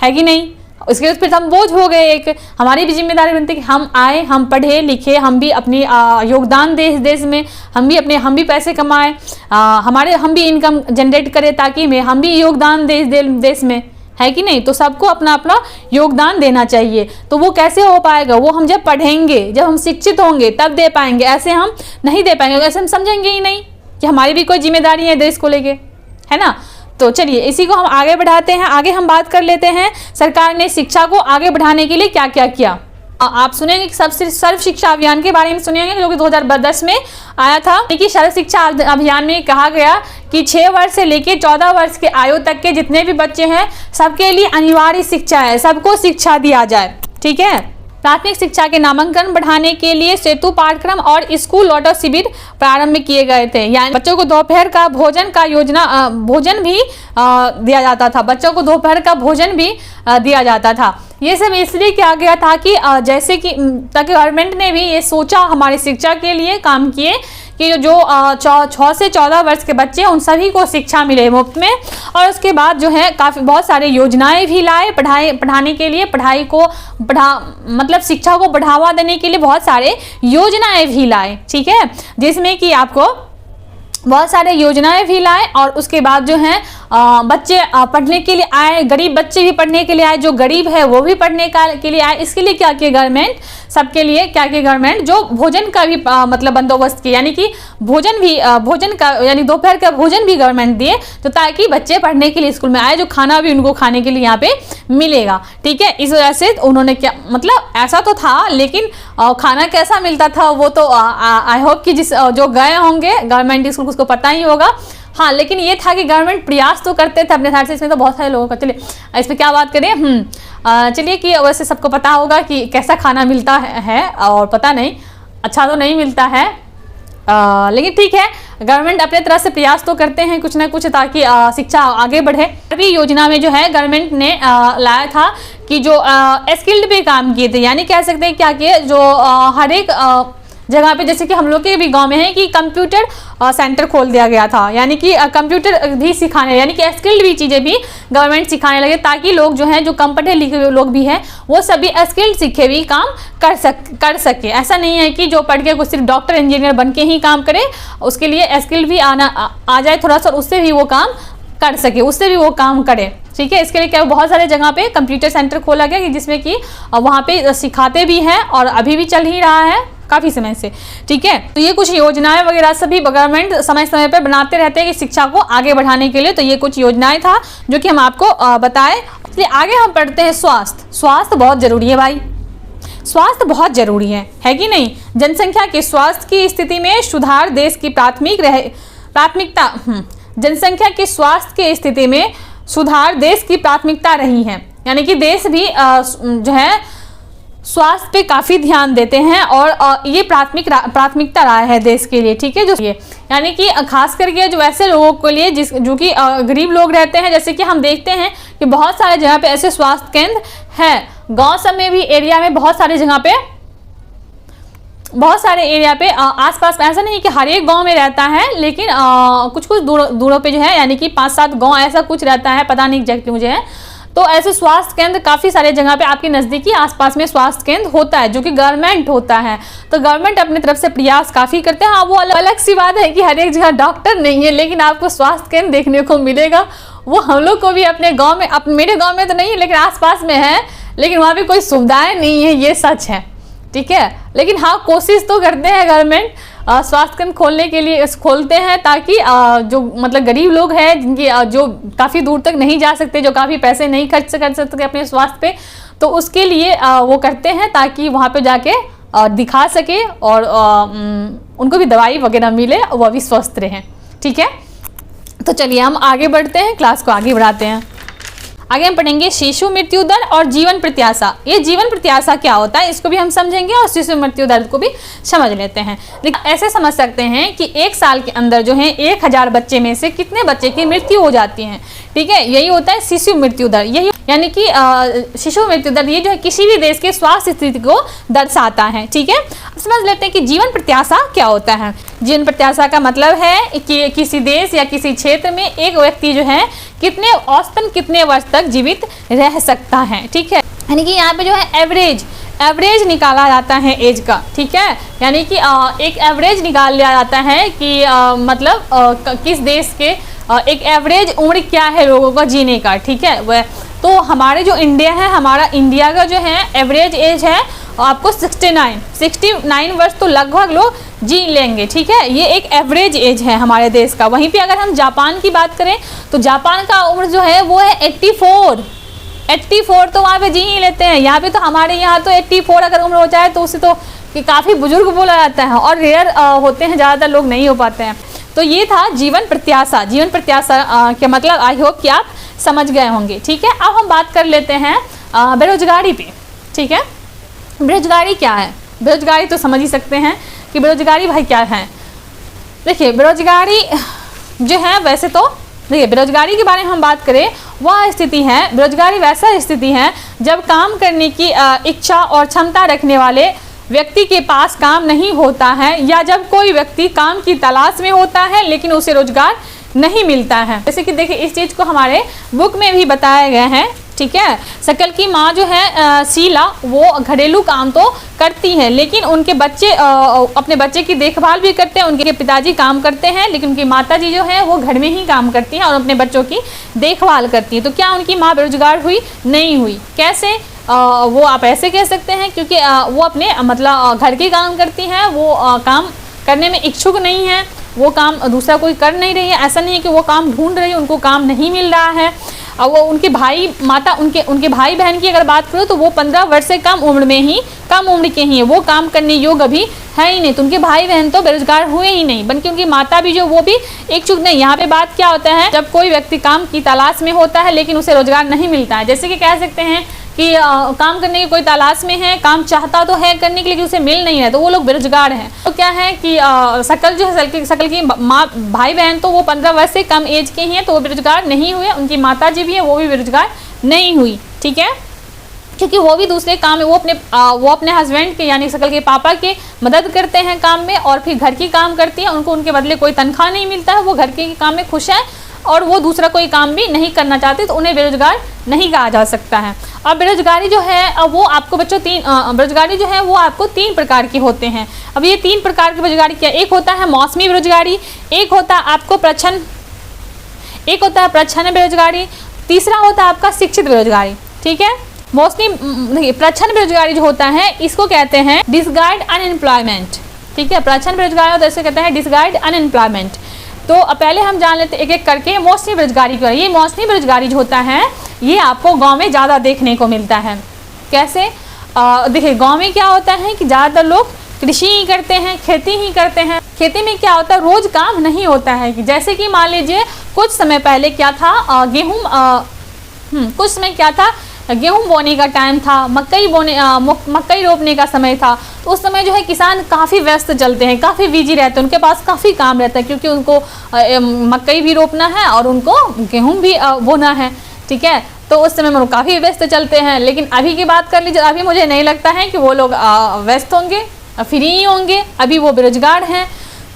है कि नहीं। उसके बाद फिर हम बोझ हो गए। एक हमारी भी जिम्मेदारी बनती है कि हम आए, हम पढ़े लिखे, हम भी अपनी योगदान दे इस देश में, हम भी पैसे कमाएं, हम भी इनकम जनरेट करें ताकि हम भी योगदान दे इस देश में, है कि नहीं। तो सबको अपना अपना योगदान देना चाहिए। तो वो कैसे हो पाएगा, वो हम जब पढ़ेंगे, जब हम शिक्षित होंगे तब दे पाएंगे। ऐसे हम नहीं दे पाएंगे, ऐसे हम समझेंगे ही नहीं कि हमारी भी कोई जिम्मेदारी है देश को लेके, है ना। तो चलिए इसी को हम आगे बढ़ाते हैं। आगे हम बात कर लेते हैं सरकार ने शिक्षा को आगे बढ़ाने के लिए क्या क्या किया। आप सुनेंगे कि सर्व शिक्षा अभियान के बारे में सुनेंगे जो कि 2010 में आया था। कि सर्व शिक्षा अभियान में कहा गया कि 6 वर्ष से लेकर 14 वर्ष के आयु तक के जितने भी बच्चे हैं सबके लिए अनिवार्य शिक्षा है, सबको शिक्षा दिया जाए, ठीक है। प्राथमिक शिक्षा के नामांकन बढ़ाने के लिए सेतु पाठ्यक्रम और स्कूल लौटो शिविर प्रारंभ किए गए थे। यानी बच्चों को दोपहर का भोजन भी दिया जाता था। बच्चों को दोपहर का भोजन भी दिया जाता था। ये सब इसलिए किया गया था कि जैसे कि ताकि गवर्नमेंट ने भी ये सोचा, हमारी शिक्षा के लिए काम किए कि जो 6 से 14 वर्ष के बच्चे उन सभी को शिक्षा मिले मुफ्त में। और उसके बाद जो है बहुत सारे योजनाएं भी लाए पढ़ाने के लिए, मतलब शिक्षा को बढ़ावा देने के लिए बहुत सारे योजनाएं भी लाए, ठीक है। जिसमें कि आपको बहुत सारे योजनाएं भी लाए। और उसके बाद जो है बच्चे पढ़ने के लिए आए, गरीब बच्चे भी पढ़ने के लिए आए, जो गरीब है वो भी पढ़ने के लिए आए। इसके लिए क्या किया गवर्नमेंट, सबके लिए क्या किया गवर्नमेंट, जो भोजन का भी मतलब बंदोबस्त किया, यानी कि भोजन का यानी दोपहर का भोजन भी गवर्नमेंट दिए, तो ताकि बच्चे पढ़ने के लिए स्कूल में आए, जो खाना भी उनको खाने के लिए यहाँ पे मिलेगा, ठीक है। इस वजह से उन्होंने क्या मतलब ऐसा तो था, लेकिन खाना कैसा मिलता था वो तो आई होप कि जो गए होंगे गवर्नमेंट स्कूल उसको पता ही होगा। हाँ, लेकिन ये था कि गवर्नमेंट प्रयास तो करते थे अपने साइड से। इसमें तो बहुत सारे लोगों का, चलिए इस पर क्या बात करें। चलिए कि वैसे सबको पता होगा कि कैसा खाना मिलता है और पता नहीं अच्छा तो नहीं मिलता है, लेकिन ठीक है, गवर्नमेंट अपने तरह से प्रयास तो करते हैं कुछ ना कुछ ताकि शिक्षा आगे बढ़े। अभी योजना में जो है गवर्नमेंट ने लाया था कि जो स्किल्ड पे काम किए थे, यानी कह सकते हैं क्या किए, जो हर एक जगह पे जैसे कि हम लोग के भी गांव में है कि कंप्यूटर सेंटर खोल दिया गया था, यानी कि कंप्यूटर भी सिखाने, यानी कि स्किल्ड भी चीज़ें भी गवर्नमेंट सिखाने लगे ताकि लोग जो हैं, जो कम पढ़े लिखे हुए लोग भी हैं, वो सभी स्किल्ड सीखे भी काम कर सके। ऐसा नहीं है कि जो पढ़ के कुछ सिर्फ डॉक्टर इंजीनियर बन के ही काम करे, उसके लिए स्किल भी आ जाए थोड़ा सा, उससे भी वो काम कर सके, उससे भी वो काम करे, ठीक है। इसके लिए क्या बहुत सारे जगह पे कंप्यूटर सेंटर खोला गया कि जिसमें कि वहाँ पे सिखाते भी हैं और अभी भी चल ही रहा है काफ़ी समय से, ठीक है। तो ये कुछ योजनाएं वगैरह सभी गवर्नमेंट समय समय पर बनाते रहते हैं कि शिक्षा को आगे बढ़ाने के लिए। तो ये कुछ योजनाएं था जो कि हम आपको बताएं। इसलिए आगे हम पढ़ते हैं स्वास्थ्य बहुत जरूरी है भाई, स्वास्थ्य बहुत जरूरी है कि नहीं। जनसंख्या के स्वास्थ्य की स्थिति में सुधार देश की प्राथमिकता जनसंख्या के स्वास्थ्य की स्थिति में सुधार देश की प्राथमिकता रही है, यानी कि देश भी जो है स्वास्थ्य पे काफ़ी ध्यान देते हैं और ये प्राथमिकता रहा है देश के लिए, ठीक है। जो ये यानी कि खास करके जो ऐसे लोगों के लिए जो कि गरीब लोग रहते हैं, जैसे कि हम देखते हैं कि बहुत सारे जगह पे ऐसे स्वास्थ्य केंद्र है, गांव सब में भी एरिया में बहुत सारे जगह पे, बहुत सारे एरिया पे आसपास, ऐसा नहीं कि हर एक गांव में रहता है, लेकिन कुछ दूरों पे जो है, यानी कि 5-7 गांव ऐसा कुछ रहता है, पता नहीं एग्जैक्टली मुझे है। तो ऐसे स्वास्थ्य केंद्र काफ़ी सारे जगह पे आपके नज़दीकी आसपास में स्वास्थ्य केंद्र होता है, जो कि गवर्नमेंट होता है। तो गवर्नमेंट अपनी तरफ से प्रयास काफ़ी करते हैं। हाँ, वो अलग सी बात है कि हर एक जगह डॉक्टर नहीं है, लेकिन आपको स्वास्थ्य केंद्र देखने को मिलेगा। वो हम लोग को भी अपने गाँव में, मेरे गाँव में तो नहीं है लेकिन आसपास में है, लेकिन वहाँ पर कोई सुविधाएँ नहीं है, ये सच है, ठीक है। लेकिन हाँ, कोशिश तो करते हैं गवर्नमेंट, स्वास्थ्य केंद्र खोलने के लिए खोलते हैं ताकि जो मतलब गरीब लोग हैं, जिनकी जो काफ़ी दूर तक नहीं जा सकते, जो काफ़ी पैसे नहीं खर्च कर सकते अपने स्वास्थ्य पे, तो उसके लिए वो करते हैं ताकि वहाँ पे जाके दिखा सके और उनको भी दवाई वगैरह मिले और वह भी स्वस्थ रहें। ठीक है, तो चलिए हम आगे बढ़ते हैं, क्लास को आगे बढ़ाते हैं। आगे हम पढ़ेंगे शिशु मृत्यु दर और जीवन प्रत्याशा। ये जीवन प्रत्याशा क्या होता है इसको भी हम समझेंगे और शिशु मृत्यु दर को भी समझ लेते हैं। ऐसे समझ सकते हैं कि एक साल के अंदर जो है 1000 बच्चे में से कितने बच्चे की मृत्यु हो जाती है। ठीक है, यही होता है शिशु मृत्यु दर। यही यानी कि शिशु मृत्यु दर ये जो है किसी भी देश के स्वास्थ्य स्थिति को दर्शाता है। ठीक है, अब समझ लेते हैं कि जीवन प्रत्याशा क्या होता है। जीवन प्रत्याशा का मतलब है कि किसी देश या किसी क्षेत्र में एक व्यक्ति जो है कितने औसतन कितने वर्ष तक जीवित रह सकता है। ठीक है, यानी कि यहाँ पे जो है एवरेज निकाला जाता है एज का। ठीक है, यानी कि एक एवरेज निकाल लिया जाता है कि मतलब किस देश के एक एवरेज उम्र क्या है लोगों का जीने का। ठीक है, वह तो हमारे जो इंडिया है, हमारा इंडिया का जो है एवरेज एज है आपको 69 वर्ष तो लगभग लोग जी लेंगे। ठीक है, ये एक एवरेज एज है हमारे देश का। वहीं पे अगर हम जापान की बात करें तो जापान का उम्र जो है वो है 84 तो वहाँ पे जी ही लेते हैं। यहाँ पे तो हमारे यहाँ तो 84 अगर उम्र हो जाए तो उसे तो कि काफ़ी बुजुर्ग बोला जाता है और रेयर होते हैं, ज़्यादातर लोग नहीं हो पाते हैं। तो ये था जीवन प्रत्याशा। जीवन प्रत्याशा के मतलब आई होप कि आप समझ गए होंगे। ठीक है, अब हम बात कर लेते हैं बेरोजगारी पे। ठीक है, बेरोजगारी क्या है? बेरोजगारी तो समझ ही सकते हैं कि बेरोजगारी भाई क्या है। देखिए बेरोजगारी जो है, वैसे तो देखिए बेरोजगारी के बारे में हम बात करें, वह स्थिति है, बेरोजगारी वैसा स्थिति है जब काम करने की इच्छा और क्षमता रखने वाले व्यक्ति के पास काम नहीं होता है, या जब कोई व्यक्ति काम की तलाश में होता है लेकिन उसे रोजगार नहीं मिलता है। जैसे कि देखिए इस चीज़ को हमारे बुक में भी बताया गया है। ठीक है, शकल की माँ जो है शीला, वो घरेलू काम तो करती है लेकिन उनके बच्चे अपने बच्चे की देखभाल भी करते हैं। उनके पिताजी काम करते हैं लेकिन उनकी माताजी जो है वो घर में ही काम करती हैं और अपने बच्चों की देखभाल करती है। तो क्या उनकी माँ बेरोजगार हुई? नहीं हुई। कैसे? वो आप ऐसे कह सकते हैं क्योंकि वो अपने मतलब घर के काम करती हैं, वो काम करने में इच्छुक नहीं है, वो काम दूसरा कोई कर नहीं रही है। ऐसा नहीं है कि वो काम ढूंढ रही है, उनको काम नहीं मिल रहा है। और वो उनके भाई माता उनके भाई बहन की अगर बात करो तो वो 15 वर्ष से कम उम्र के ही है, वो काम करने योग्य अभी है ही नहीं। तो उनके भाई बहन तो बेरोजगार हुए ही नहीं, बल्कि उनकी माता भी जो वो भी इच्छुक नहीं। यहाँ पे बात क्या होता है, जब कोई व्यक्ति काम की तलाश में होता है लेकिन उसे रोजगार नहीं मिलता है। जैसे कि कह सकते हैं कि काम करने की कोई तलाश में है, काम चाहता तो है करने के लिए, उसे मिल नहीं है, तो वो लोग बेरोजगार हैं। तो क्या है कि शकल जो है शकल की माँ भाई बहन तो वो 15 वर्ष से कम एज के ही हैं, तो वो बेरोजगार नहीं हुए। उनकी माता जी भी है, वो भी बेरोजगार नहीं हुई। ठीक है, क्योंकि वो भी दूसरे काम में वो अपने हस्बैंड के यानी शकल के पापा के मदद करते हैं काम में, और फिर घर की काम करती हैं। उनको उनके बदले कोई तनख्वाह नहीं मिलता है, वो घर के काम में खुश है और वो दूसरा कोई काम भी नहीं करना चाहते, तो उन्हें बेरोजगार नहीं कहा जा सकता है। अब बेरोजगारी जो है वो आपको बच्चों बेरोजगारी जो है वो आपको 3 प्रकार के होते हैं। अब ये 3 प्रकार की बेरोजगारी क्या? एक होता है मौसमी बेरोजगारी, एक होता है आपको प्रच्छन्न बेरोजगारी, तीसरा होता है आपका शिक्षित बेरोजगारी। ठीक है, मौसमी प्रच्छन्न बेरोजगारी जो होता है इसको कहते हैं डिसगाइज्ड अनएम्प्लॉयमेंट। ठीक है, प्रच्छन्न बेरोजगारी तो इसे कहते हैं डिसगाइज्ड अनएम्प्लॉयमेंट। तो पहले हम जान लेते एक एक करके मौसमी बेरोजगारी को। ये मौसमी बेरोजगारी जो होता है ये आपको गांव में ज़्यादा देखने को मिलता है। कैसे? देखिए गांव में क्या होता है कि ज़्यादातर लोग कृषि ही करते हैं, खेती ही करते हैं। खेती में क्या होता है, रोज काम नहीं होता है। कि जैसे कि मान लीजिए कुछ समय पहले क्या था, कुछ समय क्या था, गेहूं बोने का टाइम था, मकई रोपने का समय था। तो उस समय जो है किसान काफ़ी व्यस्त चलते हैं, काफ़ी बिजी रहते हैं, उनके पास काफ़ी काम रहता है, क्योंकि उनको मकई भी रोपना है और उनको गेहूं भी बोना है। ठीक है, तो उस समय वो काफ़ी व्यस्त चलते हैं। लेकिन अभी की बात कर लीजिए, अभी मुझे नहीं लगता है कि वो लोग व्यस्त होंगे, फ्री ही होंगे, अभी वो बेरोजगार हैं।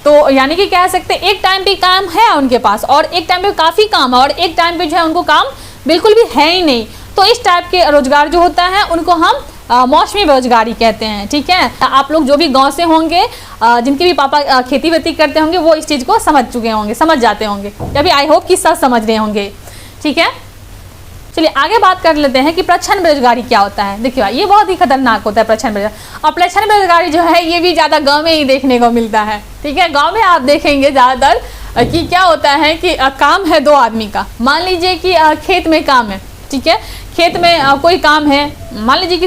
तो यानी कि कह सकते हैं एक टाइम पे काम है उनके पास और एक टाइम पे काफ़ी काम है और एक टाइम पे जो है उनको काम बिल्कुल भी है ही नहीं। तो इस टाइप के रोजगार जो होता है उनको हम मौसमी बेरोजगारी कहते हैं। ठीक है, आप लोग जो भी गांव से होंगे, जिनके भी पापा खेती वेती करते होंगे, वो इस चीज़ को समझ चुके होंगे, समझ जाते होंगे, या भी आई होप कि सब समझ रहे होंगे। ठीक है, चलिए आगे बात कर लेते हैं कि प्रच्छन्न बेरोजगारी क्या होता है। देखिए ये बहुत ही खतरनाक होता है प्रच्छन्न बेरोजगारी। और प्रच्छन्न बेरोजगारी जो है ये भी ज़्यादा गाँव में ही देखने को मिलता है। ठीक है, गाँव में आप देखेंगे ज़्यादातर कि क्या होता है कि काम है 2 आदमी का। मान लीजिए कि खेत में काम है, ठीक है। खेत में कोई काम है, मान लीजिए कि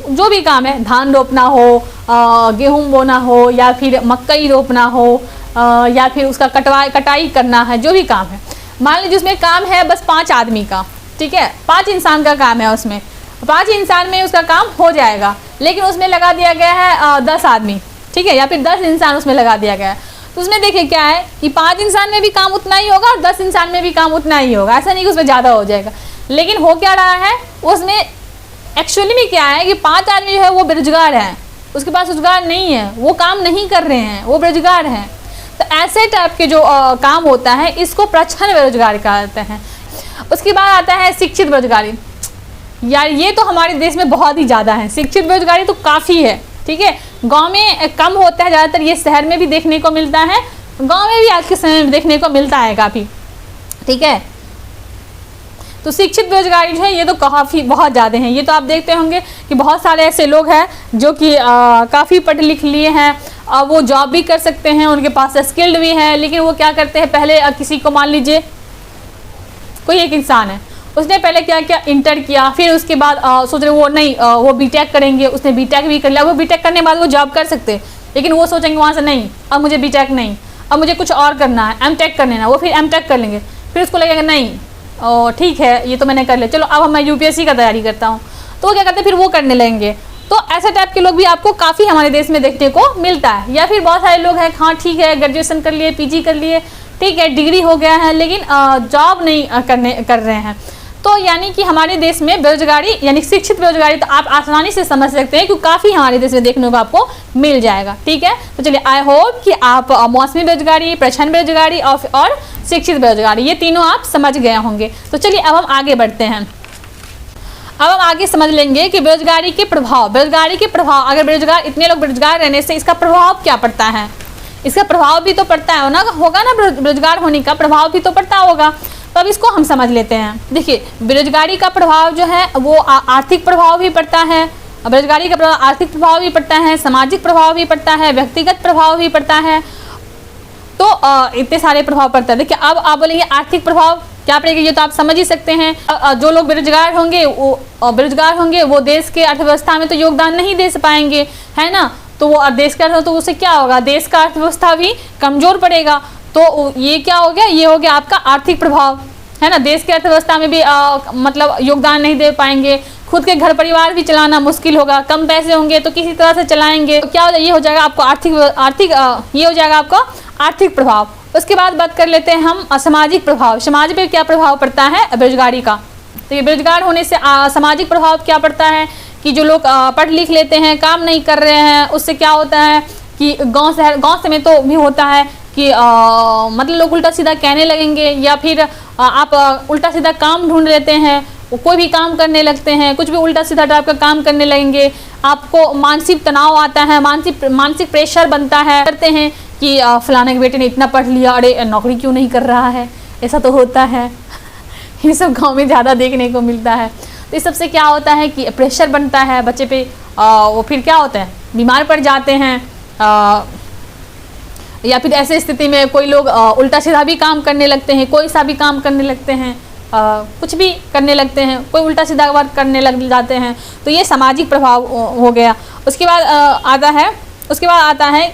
जो भी काम है, धान रोपना हो, गेहूँ बोना हो, या फिर मकई रोपना हो, या फिर उसका कटाई करना है, जो भी काम है, मान लीजिए उसमें काम है बस 5 आदमी का, ठीक है, 5 इंसान का काम है, उसमें 5 इंसान में उसका काम हो जाएगा, लेकिन उसमें लगा दिया गया है 10 आदमी, ठीक है, या फिर 10 इंसान उसमें लगा दिया गया है। तो उसमें देखिए क्या है कि 5 इंसान में भी काम उतना ही होगा और 10 इंसान में भी काम उतना ही होगा, ऐसा नहीं कि उसमें ज़्यादा हो जाएगा। लेकिन हो क्या रहा है उसमें एक्चुअली में क्या है कि 5 आदमी जो है वो बेरोजगार हैं, उसके पास रोजगार नहीं है, वो काम नहीं कर रहे हैं, वो बेरोजगार हैं। तो ऐसे टाइप के जो काम होता है इसको प्रच्छन्न बेरोजगारी कहते हैं। उसके बाद आता है शिक्षित बेरोजगारी। यार ये तो हमारे देश में बहुत ही ज़्यादा है, शिक्षित बेरोजगारी तो काफ़ी है, ठीक है। गांव में कम होता है ज़्यादातर, ये शहर में भी देखने को मिलता है, गांव में भी आज के समय में देखने को मिलता है काफ़ी, ठीक है। तो शिक्षित बेरोजगारी जो है ये तो काफ़ी बहुत ज़्यादा हैं। ये तो आप देखते होंगे कि बहुत सारे ऐसे लोग हैं जो कि काफ़ी पढ़ लिख लिए हैं, वो जॉब भी कर सकते हैं, उनके पास स्किल्ड भी है, लेकिन वो क्या करते हैं, पहले किसी को मान लीजिए कोई एक इंसान है, उसने पहले क्या किया, इंटर किया, फिर उसके बाद सोच रहे वो नहीं वो बीटेक करेंगे, उसने बीटेक भी कर लिया। वो बीटेक करने के बाद वो जॉब कर सकते हैं, लेकिन वो सोचेंगे वहाँ से नहीं, अब मुझे बीटेक नहीं, अब मुझे कुछ और करना है, एमटेक कर लेना। वो फिर एमटेक कर लेंगे, फिर उसको लगेगा नहीं ठीक है ये तो मैंने कर लिया, चलो अब मैं यूपीएससी का तैयारी करता हूँ, तो वो क्या करते हैं फिर वो करने लगेंगे। तो ऐसे टाइप के लोग भी आपको काफ़ी हमारे देश में देखने को मिलता है। या फिर बहुत सारे लोग हैं, हाँ ठीक है ग्रेजुएशन कर लिए, पीजी कर लिए, ठीक है डिग्री हो गया है, लेकिन जॉब नहीं कर रहे हैं। तो यानी कि हमारे देश में बेरोजगारी यानी शिक्षित बेरोजगारी तो आप आसानी से समझ सकते हैं क्योंकि काफ़ी हमारे देश में देखने को आपको मिल जाएगा, ठीक है। तो चलिए आई होप कि आप मौसमी बेरोजगारी, प्रच्छन्न बेरोजगारी और शिक्षित बेरोजगारी ये तीनों आप समझ गए होंगे। तो चलिए अब हम आगे बढ़ते हैं। अब हम आगे समझ लेंगे कि बेरोजगारी के प्रभाव, अगर बेरोजगार इतने लोग बेरोजगार रहने से इसका प्रभाव क्या पड़ता है। इसका प्रभाव भी तो पड़ता है ना, होगा ना, बेरोजगार होने का प्रभाव भी तो पड़ता होगा। तो अब इसको हम समझ लेते हैं। देखिए बेरोजगारी का प्रभाव जो है वो आर्थिक प्रभाव भी पड़ता है, बेरोजगारी का प्रभाव आर्थिक प्रभाव भी पड़ता है, सामाजिक प्रभाव भी पड़ता है, व्यक्तिगत प्रभाव भी पड़ता है। तो इतने सारे प्रभाव पड़ता है। देखिए अब आप बोलेंगे आर्थिक प्रभाव क्या पड़ेगा, ये तो आप समझ ही सकते हैं। जो लोग बेरोजगार होंगे वो देश के अर्थव्यवस्था में तो योगदान नहीं दे पाएंगे, है ना। तो वो देश का तो उससे क्या होगा, देश का अर्थव्यवस्था भी कमजोर पड़ेगा। तो ये क्या हो गया, ये हो गया आपका आर्थिक प्रभाव, है ना। देश की अर्थव्यवस्था में भी मतलब योगदान नहीं दे पाएंगे, खुद के घर परिवार भी चलाना मुश्किल होगा, कम पैसे होंगे तो किसी तरह से चलाएंगे। तो क्या हो जाएगा, ये हो जाएगा आपको ये हो जाएगा आपका आर्थिक प्रभाव। उसके बाद बात कर लेते हैं हम सामाजिक प्रभाव। समाज पे क्या प्रभाव पड़ता है बेरोजगारी का। तो ये बेरोजगार होने से सामाजिक प्रभाव क्या पड़ता है कि जो लोग पढ़ लिख लेते हैं, काम नहीं कर रहे हैं, उससे क्या होता है कि गाँव से में तो भी होता है कि मतलब लोग उल्टा सीधा कहने लगेंगे, या फिर आप उल्टा सीधा काम ढूंढ लेते हैं, कोई भी काम करने लगते हैं, कुछ भी उल्टा सीधा टाइप का काम करने लगेंगे। आपको मानसिक तनाव आता है, मानसिक प्रेशर बनता है, करते हैं कि फलाने के बेटे ने इतना पढ़ लिया, अरे नौकरी क्यों नहीं कर रहा है, ऐसा तो होता है। ये सब गांव में ज़्यादा देखने को मिलता है। तो इस सबसे क्या होता है कि प्रेशर बनता है बच्चे पे, वो फिर क्या होता है बीमार पड़ जाते हैं, या फिर ऐसे स्थिति में कोई लोग उल्टा सीधा भी काम करने लगते हैं, कोई सा भी काम करने लगते हैं, कुछ भी करने लगते हैं, कोई उल्टा सीधा वर्क करने लग जाते हैं। तो ये सामाजिक प्रभाव हो गया। उसके बाद आता है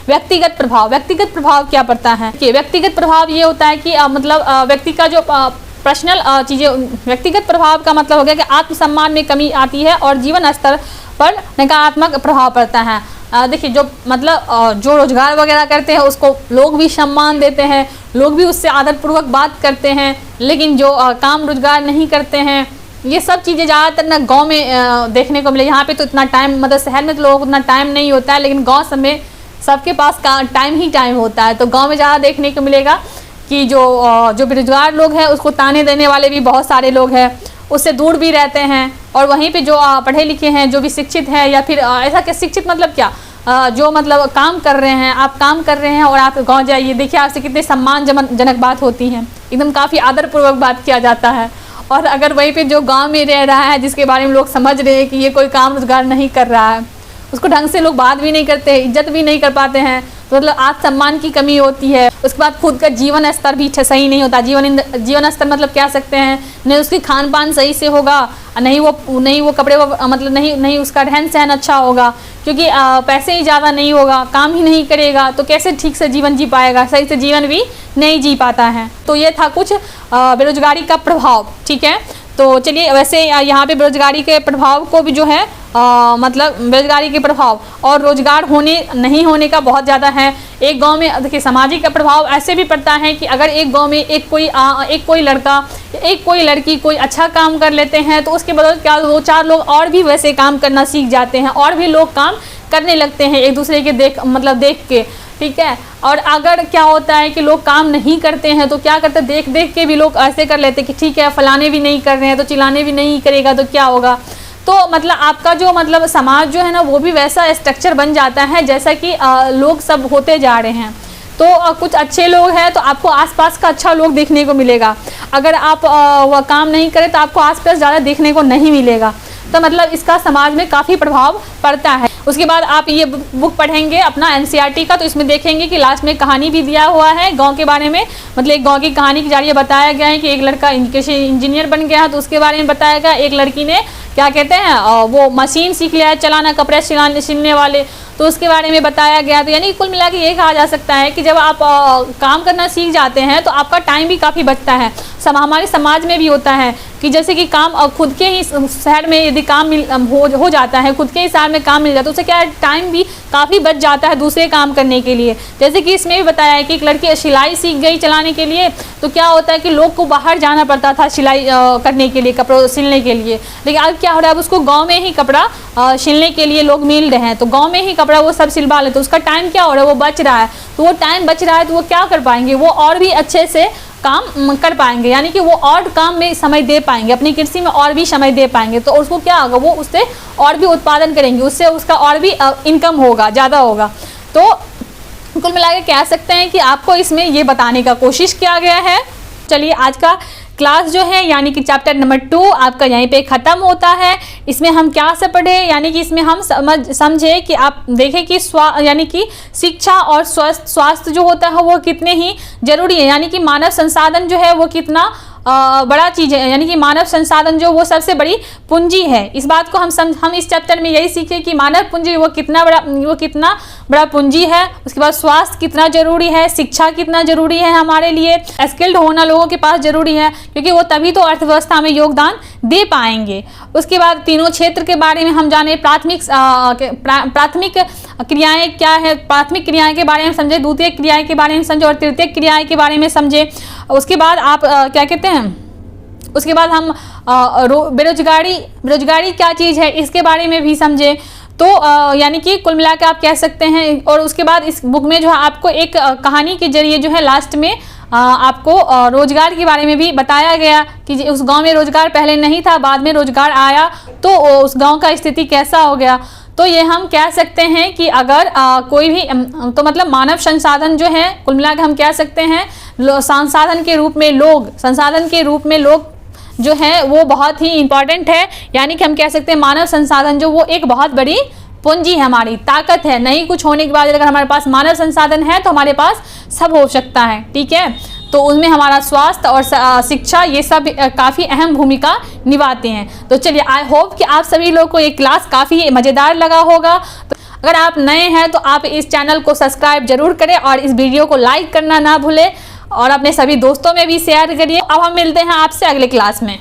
व्यक्तिगत प्रभाव। व्यक्तिगत प्रभाव क्या पड़ता है कि व्यक्तिगत प्रभाव ये होता है कि मतलब व्यक्ति का जो पर्सनल चीज़ें, व्यक्तिगत प्रभाव का मतलब हो गया कि आत्मसम्मान में कमी आती है और जीवन स्तर पर नकारात्मक प्रभाव पड़ता है। देखिए जो मतलब जो रोजगार वगैरह करते हैं उसको लोग भी सम्मान देते हैं, लोग भी उससे आदरपूर्वक बात करते हैं, लेकिन जो काम रोजगार नहीं करते हैं, ये सब चीज़ें ज़्यादातर ना गांव में देखने को मिले। यहाँ पे तो इतना टाइम, मतलब शहर में तो लोगों को उतना टाइम नहीं होता है, लेकिन गांव सब में सबके पास टाइम ही टाइम होता है। तो गांव में ज़्यादा देखने को मिलेगा कि जो बेरोजगार लोग हैं उसको ताने देने वाले भी बहुत सारे लोग हैं, उससे दूर भी रहते हैं। और वहीं पे जो पढ़े लिखे हैं, जो भी शिक्षित हैं, या फिर ऐसा क्या शिक्षित मतलब क्या, जो मतलब काम कर रहे हैं, आप काम कर रहे हैं और आप गांव जाइए, देखिए आपसे कितने सम्मानजनक बात होती है, एकदम काफ़ी आदरपूर्वक बात किया जाता है। और अगर वहीं पे जो गांव में रह रहा है, जिसके बारे में लोग समझ रहे हैं कि ये कोई काम रोजगार नहीं कर रहा है, उसको ढंग से लोग बात भी नहीं करते, इज्जत भी नहीं कर पाते हैं, मतलब आत्मसम्मान की कमी होती है। उसके बाद खुद का जीवन स्तर भी सही नहीं होता। जीवन स्तर मतलब कह सकते हैं, नहीं उसकी खान पान सही से होगा, नहीं वो कपड़े मतलब नहीं उसका रहन सहन अच्छा होगा, क्योंकि पैसे ही ज़्यादा नहीं होगा, काम ही नहीं करेगा तो कैसे ठीक से जीवन जी पाएगा, सही से जीवन भी नहीं जी पाता है। तो ये था कुछ बेरोजगारी का प्रभाव। ठीक है, तो चलिए वैसे यहाँ पे बेरोजगारी के प्रभाव को भी जो है मतलब बेरोजगारी के प्रभाव और रोजगार नहीं होने का बहुत ज़्यादा है। एक गांव में देखिए सामाजिक का प्रभाव ऐसे भी पड़ता है कि अगर एक गांव में एक कोई लड़का एक कोई लड़की कोई अच्छा काम कर लेते हैं तो उसके बदौलत क्या 2-4 लोग और भी वैसे काम करना सीख जाते हैं और भी लोग काम करने लगते हैं एक दूसरे के देख के। ठीक है, और अगर क्या होता है कि लोग काम नहीं करते हैं तो क्या करते हैं, देख के भी लोग ऐसे कर लेते हैं कि ठीक है फलाने भी नहीं कर रहे हैं तो चिल्लाने भी नहीं करेगा तो क्या होगा। तो मतलब आपका जो मतलब समाज जो है ना वो भी वैसा स्ट्रक्चर बन जाता है जैसा कि लोग सब होते जा रहे हैं। तो कुछ अच्छे लोग हैं तो आपको आसपास का अच्छा लोग देखने को मिलेगा, अगर आप वह काम नहीं करें तो आपको आसपास ज़्यादा देखने को नहीं मिलेगा। तो मतलब इसका समाज में काफ़ी प्रभाव पड़ता है। उसके बाद आप ये बुक पढ़ेंगे अपना NCERT का, तो इसमें देखेंगे कि लास्ट में कहानी भी दिया हुआ है गांव के बारे में, मतलब एक गांव की कहानी के जरिए बताया गया है कि एक लड़का इंजीनियर बन गया तो उसके बारे में बताया गया। एक लड़की ने क्या कहते हैं वो मशीन सीख लिया है चलाना, कपड़े सिलने वाले, तो उसके बारे में बताया गया। तो यानी कुल मिला के ये कहा जा सकता है कि जब आप काम करना सीख जाते हैं तो आपका टाइम भी काफ़ी बचता है। हमारे समाज में भी होता है कि जैसे कि काम खुद के ही शहर में यदि काम हो जाता है, खुद के ही शहर में काम मिल जाता है तो उससे क्या है टाइम भी काफ़ी बच जाता है दूसरे काम करने के लिए। जैसे कि इसमें भी बताया है कि एक लड़की सिलाई सीख गई चलाने के लिए, तो क्या होता है कि लोग को बाहर जाना पड़ता था सिलाई करने के लिए, कपड़ों सिलने के लिए, लेकिन अब क्या हो रहा है अब उसको गाँव में ही कपड़ा सिलने के लिए लोग मिल रहे हैं तो गाँव में ही कपड़ा वो सब सिलवा लेते, तो उसका टाइम क्या हो रहा है वो बच रहा है। तो वो टाइम बच रहा है तो वो क्या कर पाएंगे, वो और भी अच्छे से काम कर पाएंगे, यानी कि वो और काम में समय दे पाएंगे, अपनी कृषि में और भी समय दे पाएंगे। तो उसको क्या होगा, वो उससे और भी उत्पादन करेंगे, उससे उसका और भी इनकम होगा, ज़्यादा होगा। तो कुल मिला के कह सकते हैं कि आपको इसमें ये बताने का कोशिश किया गया है। चलिए आज का क्लास जो है यानी कि चैप्टर नंबर 2 आपका यहीं पे ख़त्म होता है। इसमें हम क्या से पढ़े, यानी कि इसमें हम समझे कि आप देखें कि यानी कि शिक्षा और स्वास्थ्य जो होता है वो कितने ही जरूरी है, यानी कि मानव संसाधन जो है वो कितना बड़ा चीज़ है, यानी कि मानव संसाधन जो वो सबसे बड़ी पूंजी है। इस बात को हम इस चैप्टर में यही सीखे कि मानव पूंजी वो कितना बड़ा पूंजी है। उसके बाद स्वास्थ्य कितना जरूरी है, शिक्षा कितना जरूरी है, हमारे लिए स्किल्ड होना लोगों के पास जरूरी है, क्योंकि वो तभी तो अर्थव्यवस्था में योगदान दे पाएंगे। उसके बाद तीनों क्षेत्र के बारे में हम जाने, प्राथमिक क्रियाएं क्या है, प्राथमिक क्रियाएं के बारे में समझे, द्वितीय क्रियाएं के बारे में समझे और तृतीय क्रियाएं के बारे में समझे। उसके बाद आप क्या कहते हैं, उसके बाद हम बेरोजगारी क्या चीज़ है इसके बारे में भी समझे। तो यानी कि कुल मिला के आप कह सकते हैं। और उसके बाद इस बुक में जो है आपको एक कहानी के जरिए जो है लास्ट में आपको रोजगार के बारे में भी बताया गया कि उस गांव में रोजगार पहले नहीं था, बाद में रोजगार आया तो उस गांव का स्थिति कैसा हो गया। तो ये हम कह सकते हैं कि अगर कोई भी तो मतलब मानव संसाधन जो है कुल मिला के हम कह सकते हैं संसाधन के रूप में लोग जो है वो बहुत ही इम्पॉर्टेंट है, यानी कि हम कह सकते हैं मानव संसाधन जो वो एक बहुत बड़ी पूंजी है, हमारी ताकत है। नहीं कुछ होने के बाद अगर हमारे पास मानव संसाधन है तो हमारे पास सब हो सकता है। ठीक है, तो उसमें हमारा स्वास्थ्य और शिक्षा ये सब काफ़ी अहम भूमिका निभाते हैं। तो चलिए आई होप कि आप सभी लोगों को ये क्लास काफ़ी मज़ेदार लगा होगा। तो अगर आप नए हैं तो आप इस चैनल को सब्सक्राइब जरूर करें और इस वीडियो को लाइक करना ना भूलें और अपने सभी दोस्तों में भी शेयर करिए। अब हम मिलते हैं आपसे अगले क्लास में।